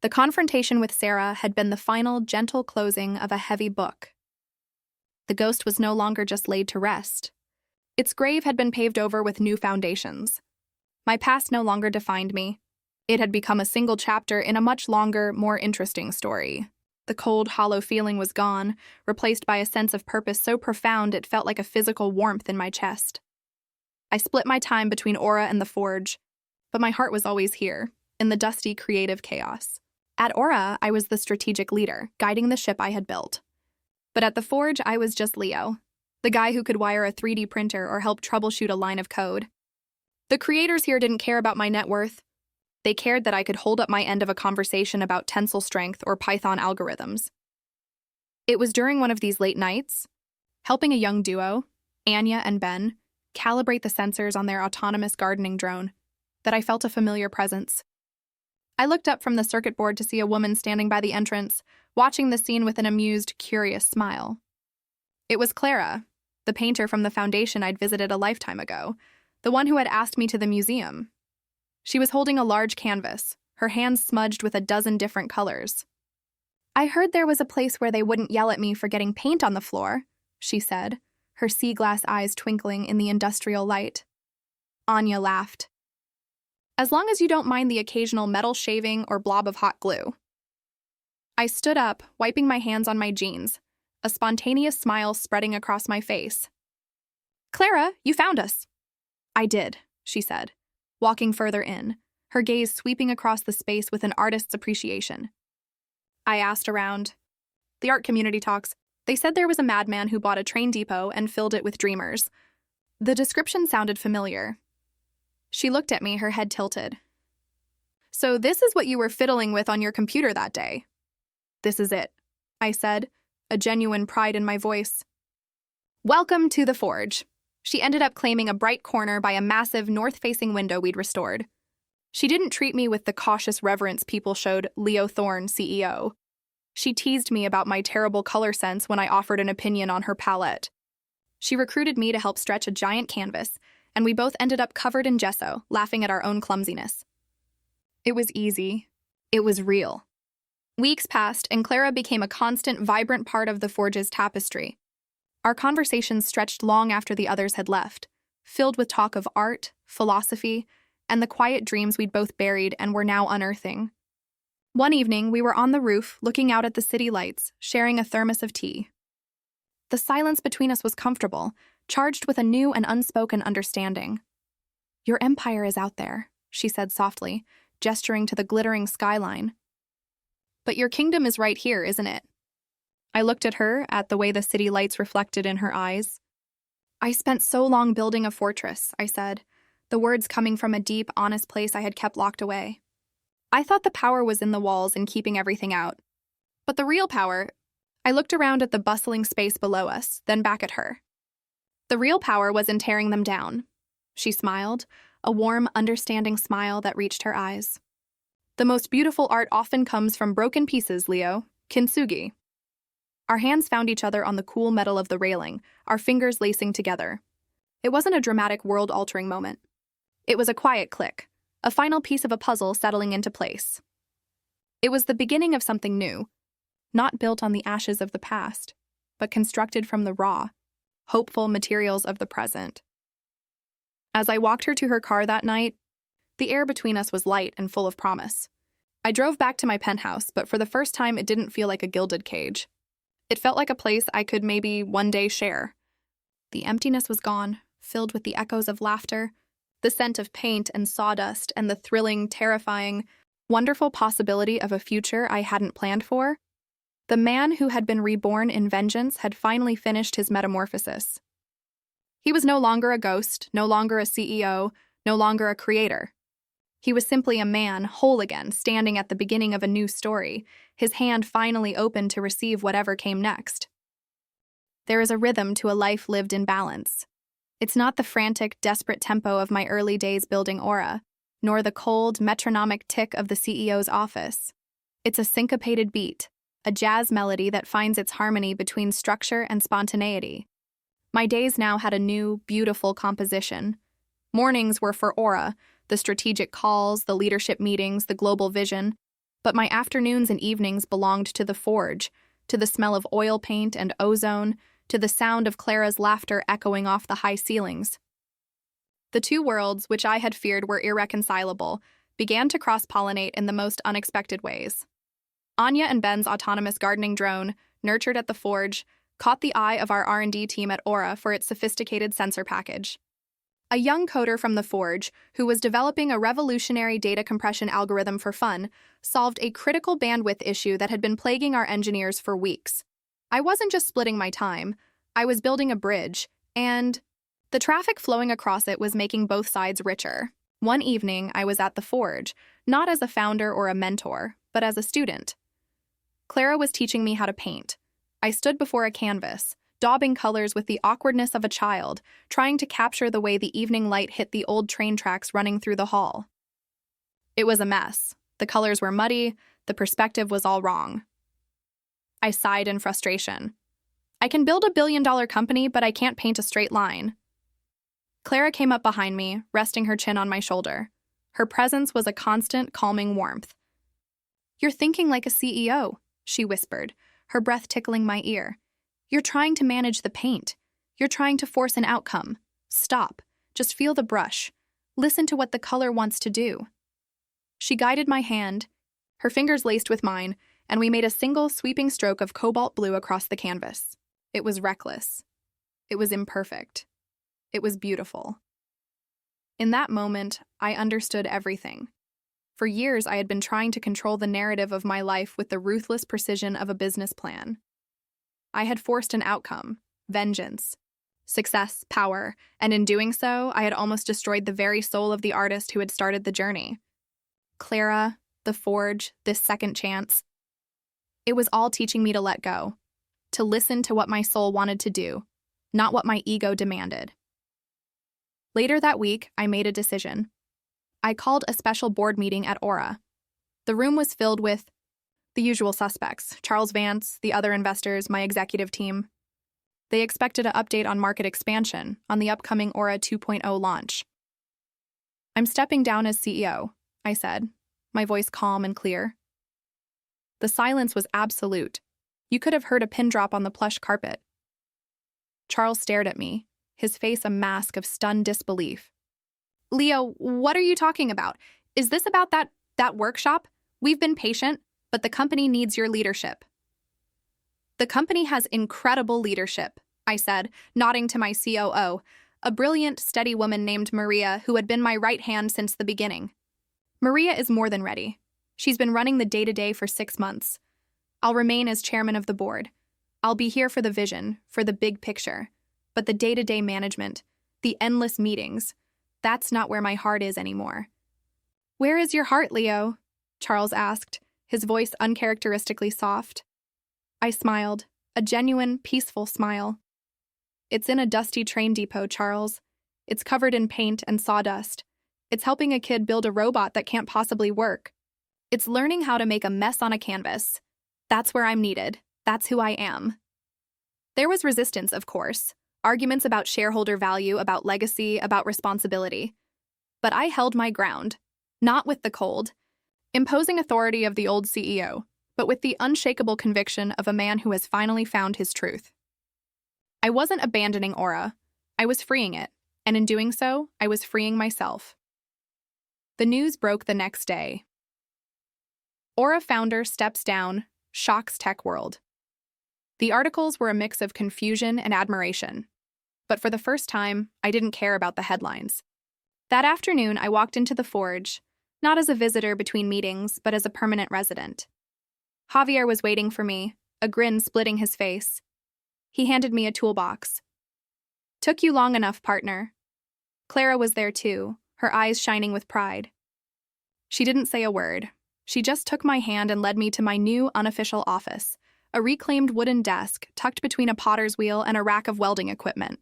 S1: The confrontation with Sarah had been the final, gentle closing of a heavy book. The ghost was no longer just laid to rest. Its grave had been paved over with new foundations. My past no longer defined me. It had become a single chapter in a much longer, more interesting story. The cold, hollow feeling was gone, replaced by a sense of purpose so profound it felt like a physical warmth in my chest. I split my time between Aura and the Forge, but my heart was always here, in the dusty, creative chaos. At Aura, I was the strategic leader, guiding the ship I had built. But at the Forge, I was just Leo, the guy who could wire a 3D printer or help troubleshoot a line of code. The creators here didn't care about my net worth. They cared that I could hold up my end of a conversation about tensile strength or Python algorithms. It was during one of these late nights, helping a young duo, Anya and Ben, calibrate the sensors on their autonomous gardening drone, that I felt a familiar presence. I looked up from the circuit board to see a woman standing by the entrance, watching the scene with an amused, curious smile. It was Clara, the painter from the foundation I'd visited a lifetime ago, the one who had asked me to the museum. She was holding a large canvas, her hands smudged with a dozen different colors. "I heard there was a place where they wouldn't yell at me for getting paint on the floor," she said, her sea glass eyes twinkling in the industrial light. Anya laughed. "As long as you don't mind the occasional metal shaving or blob of hot glue." I stood up, wiping my hands on my jeans, a spontaneous smile spreading across my face. "Clara, you found us." "I did," she said, walking further in, her gaze sweeping across the space with an artist's appreciation. I asked around. The art community talks. They said there was a madman who bought a train depot and filled it with dreamers. The description sounded familiar. She looked at me, her head tilted. "So this is what you were fiddling with on your computer that day?" "This is it," I said, a genuine pride in my voice. "Welcome to the Forge." She ended up claiming a bright corner by a massive north-facing window we'd restored. She didn't treat me with the cautious reverence people showed Leo Thorne, CEO. She teased me about my terrible color sense when I offered an opinion on her palette. She recruited me to help stretch a giant canvas, and we both ended up covered in gesso, laughing at our own clumsiness. It was easy. It was real. Weeks passed, and Clara became a constant, vibrant part of the Forge's tapestry. Our conversations stretched long after the others had left, filled with talk of art, philosophy, and the quiet dreams we'd both buried and were now unearthing. One evening, we were on the roof, looking out at the city lights, sharing a thermos of tea. The silence between us was comfortable, charged with a new and unspoken understanding. "Your empire is out there," she said softly, gesturing to the glittering skyline. "But your kingdom is right here, isn't it?" I looked at her, at the way the city lights reflected in her eyes. "I spent so long building a fortress," I said, the words coming from a deep, honest place I had kept locked away. "I thought the power was in the walls and keeping everything out. But the real power—" I looked around at the bustling space below us, then back at her. "The real power was in tearing them down." She smiled, a warm, understanding smile that reached her eyes. "The most beautiful art often comes from broken pieces, Leo. Kintsugi." Our hands found each other on the cool metal of the railing, our fingers lacing together. It wasn't a dramatic, world-altering moment. It was a quiet click, a final piece of a puzzle settling into place. It was the beginning of something new, not built on the ashes of the past, but constructed from the raw, hopeful materials of the present. As I walked her to her car that night, the air between us was light and full of promise. I drove back to my penthouse, but for the first time it didn't feel like a gilded cage. It felt like a place I could maybe one day share. The emptiness was gone, filled with the echoes of laughter, the scent of paint and sawdust, and the thrilling, terrifying, wonderful possibility of a future I hadn't planned for. The man who had been reborn in vengeance had finally finished his metamorphosis. He was no longer a ghost, no longer a CEO, no longer a creator. He was simply a man, whole again, standing at the beginning of a new story, his hand finally open to receive whatever came next. There is a rhythm to a life lived in balance. It's not the frantic, desperate tempo of my early days building Aura, nor the cold, metronomic tick of the CEO's office. It's a syncopated beat, a jazz melody that finds its harmony between structure and spontaneity. My days now had a new, beautiful composition. Mornings were for Aura, the strategic calls, the leadership meetings, the global vision, but my afternoons and evenings belonged to the Forge, to the smell of oil paint and ozone, to the sound of Clara's laughter echoing off the high ceilings. The two worlds, which I had feared were irreconcilable, began to cross-pollinate in the most unexpected ways. Anya and Ben's autonomous gardening drone, nurtured at the Forge, caught the eye of our R&D team at Aura for its sophisticated sensor package. A young coder from the Forge, who was developing a revolutionary data compression algorithm for fun, solved a critical bandwidth issue that had been plaguing our engineers for weeks. I wasn't just splitting my time, I was building a bridge, and the traffic flowing across it was making both sides richer. One evening, I was at the Forge, not as a founder or a mentor, but as a student. Clara was teaching me how to paint. I stood before a canvas, daubing colors with the awkwardness of a child, trying to capture the way the evening light hit the old train tracks running through the hall. It was a mess. The colors were muddy, the perspective was all wrong. I sighed in frustration. I can build a billion-dollar company, but I can't paint a straight line. Clara came up behind me, resting her chin on my shoulder. Her presence was a constant, calming warmth. You're thinking like a CEO, she whispered, her breath tickling my ear. You're trying to manage the paint. You're trying to force an outcome. Stop. Just feel the brush. Listen to what the color wants to do. She guided my hand, her fingers laced with mine, and we made a single sweeping stroke of cobalt blue across the canvas. It was reckless. It was imperfect. It was beautiful. In that moment, I understood everything. For years, I had been trying to control the narrative of my life with the ruthless precision of a business plan. I had forced an outcome, vengeance, success, power, and in doing so, I had almost destroyed the very soul of the artist who had started the journey. Clara, the forge, this second chance. It was all teaching me to let go, to listen to what my soul wanted to do, not what my ego demanded. Later that week, I made a decision. I called a special board meeting at Aura. The room was filled with the usual suspects, Charles Vance, the other investors, my executive team. They expected an update on market expansion, on the upcoming Aura 2.0 launch. I'm stepping down as CEO, I said, my voice calm and clear. The silence was absolute. You could have heard a pin drop on the plush carpet. Charles stared at me, his face a mask of stunned disbelief. Leo, what are you talking about? Is this about that workshop? We've been patient, but the company needs your leadership. The company has incredible leadership, I said, nodding to my COO, a brilliant, steady woman named Maria who had been my right hand since the beginning. Maria is more than ready. She's been running the day-to-day for 6 months. I'll remain as chairman of the board. I'll be here for the vision, for the big picture. But the day-to-day management, the endless meetings, that's not where my heart is anymore. Where is your heart, Leo? Charles asked, his voice uncharacteristically soft. I smiled, a genuine, peaceful smile. It's in a dusty train depot, Charles. It's covered in paint and sawdust. It's helping a kid build a robot that can't possibly work. It's learning how to make a mess on a canvas. That's where I'm needed. That's who I am. There was resistance, of course. Arguments about shareholder value, about legacy, about responsibility. But I held my ground, not with the cold, imposing authority of the old CEO, but with the unshakable conviction of a man who has finally found his truth. I wasn't abandoning Aura. I was freeing it, and in doing so, I was freeing myself. The news broke the next day. Aura founder steps down, shocks tech world. The articles were a mix of confusion and admiration. But for the first time, I didn't care about the headlines. That afternoon, I walked into the forge, not as a visitor between meetings, but as a permanent resident. Javier was waiting for me, a grin splitting his face. He handed me a toolbox. Took you long enough, partner. Clara was there too, her eyes shining with pride. She didn't say a word. She just took my hand and led me to my new unofficial office, a reclaimed wooden desk tucked between a potter's wheel and a rack of welding equipment.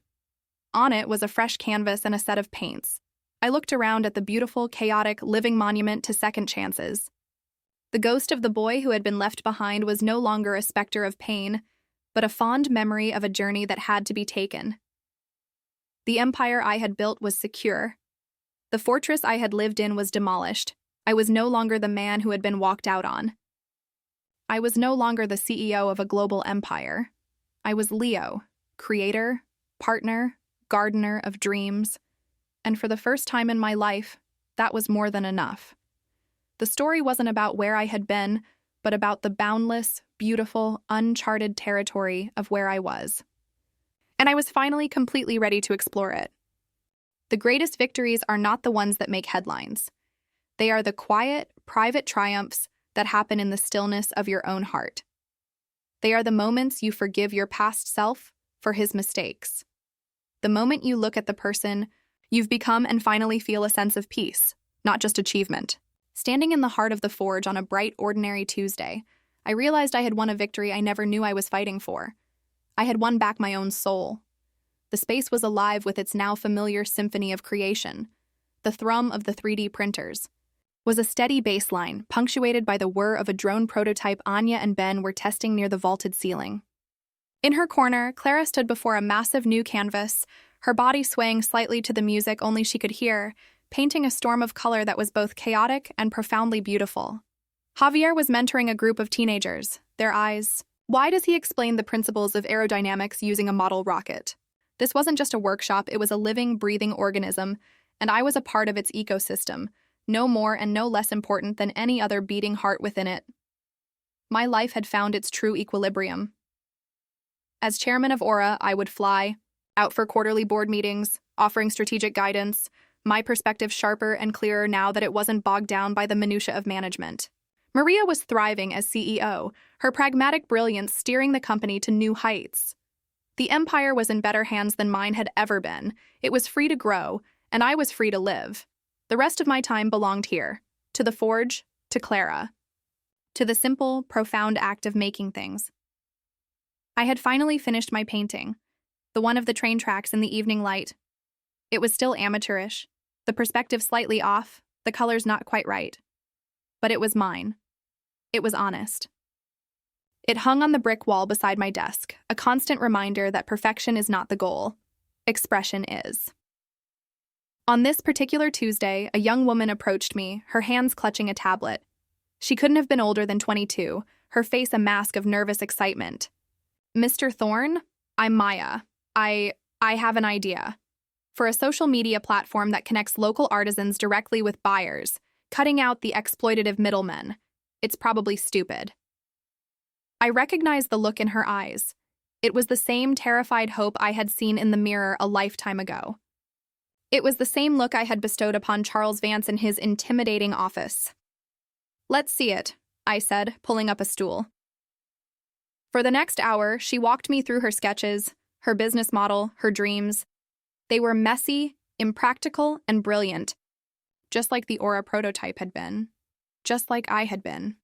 S1: On it was a fresh canvas and a set of paints. I looked around at the beautiful, chaotic, living monument to second chances. The ghost of the boy who had been left behind was no longer a specter of pain, but a fond memory of a journey that had to be taken. The empire I had built was secure. The fortress I had lived in was demolished. I was no longer the man who had been walked out on. I was no longer the CEO of a global empire. I was Leo, creator, partner, gardener of dreams. And for the first time in my life, that was more than enough. The story wasn't about where I had been, but about the boundless, beautiful, uncharted territory of where I was. And I was finally completely ready to explore it. The greatest victories are not the ones that make headlines. They are the quiet, private triumphs that happen in the stillness of your own heart. They are the moments you forgive your past self for his mistakes. The moment you look at the person you've become and finally feel a sense of peace, not just achievement. Standing in the heart of the forge on a bright, ordinary Tuesday, I realized I had won a victory I never knew I was fighting for. I had won back my own soul. The space was alive with its now familiar symphony of creation. The thrum of the 3D printers was a steady bass line, punctuated by the whir of a drone prototype Anya and Ben were testing near the vaulted ceiling. In her corner, Clara stood before a massive new canvas, her body swaying slightly to the music only she could hear, painting a storm of color that was both chaotic and profoundly beautiful. Javier was mentoring a group of teenagers, their eyes. Why does he explain the principles of aerodynamics using a model rocket? This wasn't just a workshop, it was a living, breathing organism, and I was a part of its ecosystem, no more and no less important than any other beating heart within it. My life had found its true equilibrium. As chairman of Aura, I would fly, out for quarterly board meetings, offering strategic guidance, my perspective sharper and clearer now that it wasn't bogged down by the minutiae of management. Maria was thriving as CEO, her pragmatic brilliance steering the company to new heights. The empire was in better hands than mine had ever been. It was free to grow, and I was free to live. The rest of my time belonged here, to the forge, to Clara, to the simple, profound act of making things. I had finally finished my painting, the one of the train tracks in the evening light. It was still amateurish, the perspective slightly off, the colors not quite right. But it was mine. It was honest. It hung on the brick wall beside my desk, a constant reminder that perfection is not the goal. Expression is. On this particular Tuesday, a young woman approached me, her hands clutching a tablet. She couldn't have been older than 22, her face a mask of nervous excitement. Mr. Thorne, I'm Maya. I have an idea. For a social media platform that connects local artisans directly with buyers, cutting out the exploitative middlemen. It's probably stupid. I recognized the look in her eyes. It was the same terrified hope I had seen in the mirror a lifetime ago. It was the same look I had bestowed upon Charles Vance in his intimidating office. Let's see it, I said, pulling up a stool. For the next hour, she walked me through her sketches, her business model, her dreams. They were messy, impractical, and brilliant, just like the Aura prototype had been, just like I had been.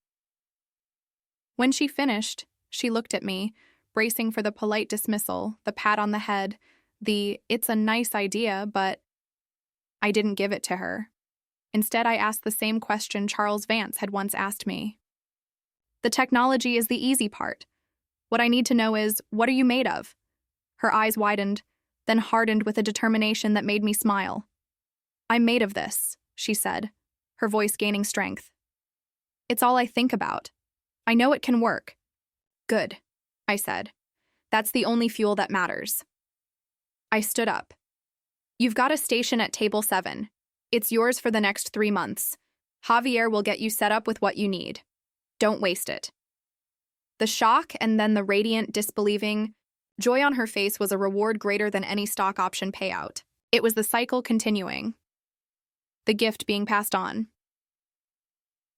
S1: When she finished, she looked at me, bracing for the polite dismissal, the pat on the head, the "it's a nice idea, but..." I didn't give it to her. Instead, I asked the same question Charles Vance had once asked me. The technology is the easy part. What I need to know is, what are you made of? Her eyes widened, then hardened with a determination that made me smile. I'm made of this, she said, her voice gaining strength. It's all I think about. I know it can work. Good, I said. That's the only fuel that matters. I stood up. You've got a station at table 7. It's yours for the next 3 months. Javier will get you set up with what you need. Don't waste it. The shock and then the radiant, disbelieving joy on her face was a reward greater than any stock option payout. It was the cycle continuing. The gift being passed on.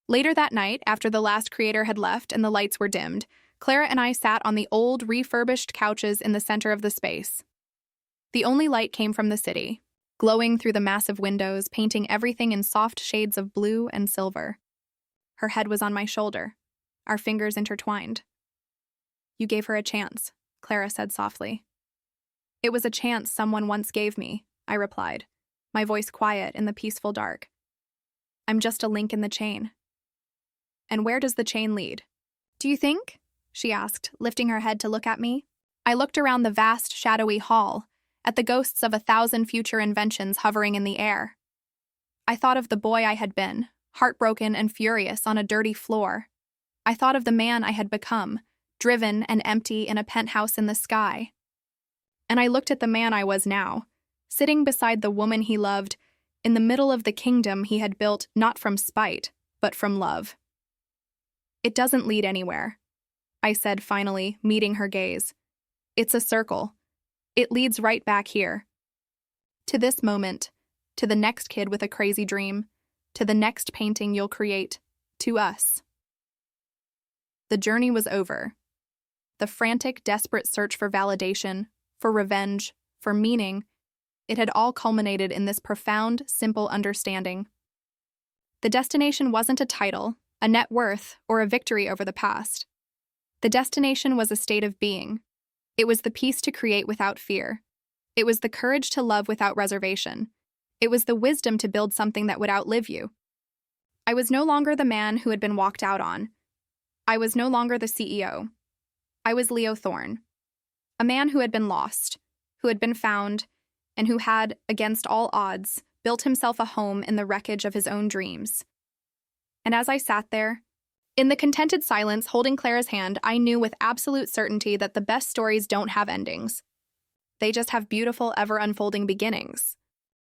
S1: Later that night, after the last creator had left and the lights were dimmed, Clara and I sat on the old, refurbished couches in the center of the space. The only light came from the city, glowing through the massive windows, painting everything in soft shades of blue and silver. Her head was on my shoulder, our fingers intertwined. You gave her a chance, Clara said softly. It was a chance someone once gave me, I replied, my voice quiet in the peaceful dark. I'm just a link in the chain. And where does the chain lead? Do you think? She asked, lifting her head to look at me. I looked around the vast, shadowy hall, at the ghosts of 1,000 future inventions hovering in the air. I thought of the boy I had been, heartbroken and furious on a dirty floor. I thought of the man I had become, driven and empty in a penthouse in the sky. And I looked at the man I was now, sitting beside the woman he loved, in the middle of the kingdom he had built not from spite, but from love. It doesn't lead anywhere, I said finally, meeting her gaze. It's a circle. It leads right back here. To this moment, to the next kid with a crazy dream, to the next painting you'll create, to us. The journey was over. The frantic, desperate search for validation, for revenge, for meaning, it had all culminated in this profound, simple understanding. The destination wasn't a title, a net worth, or a victory over the past. The destination was a state of being. It was the peace to create without fear. It was the courage to love without reservation. It was the wisdom to build something that would outlive you. I was no longer the man who had been walked out on. I was no longer the CEO. I was Leo Thorne. A man who had been lost, who had been found, and who had, against all odds, built himself a home in the wreckage of his own dreams. And as I sat there, in the contented silence holding Clara's hand, I knew with absolute certainty that the best stories don't have endings. They just have beautiful, ever-unfolding beginnings.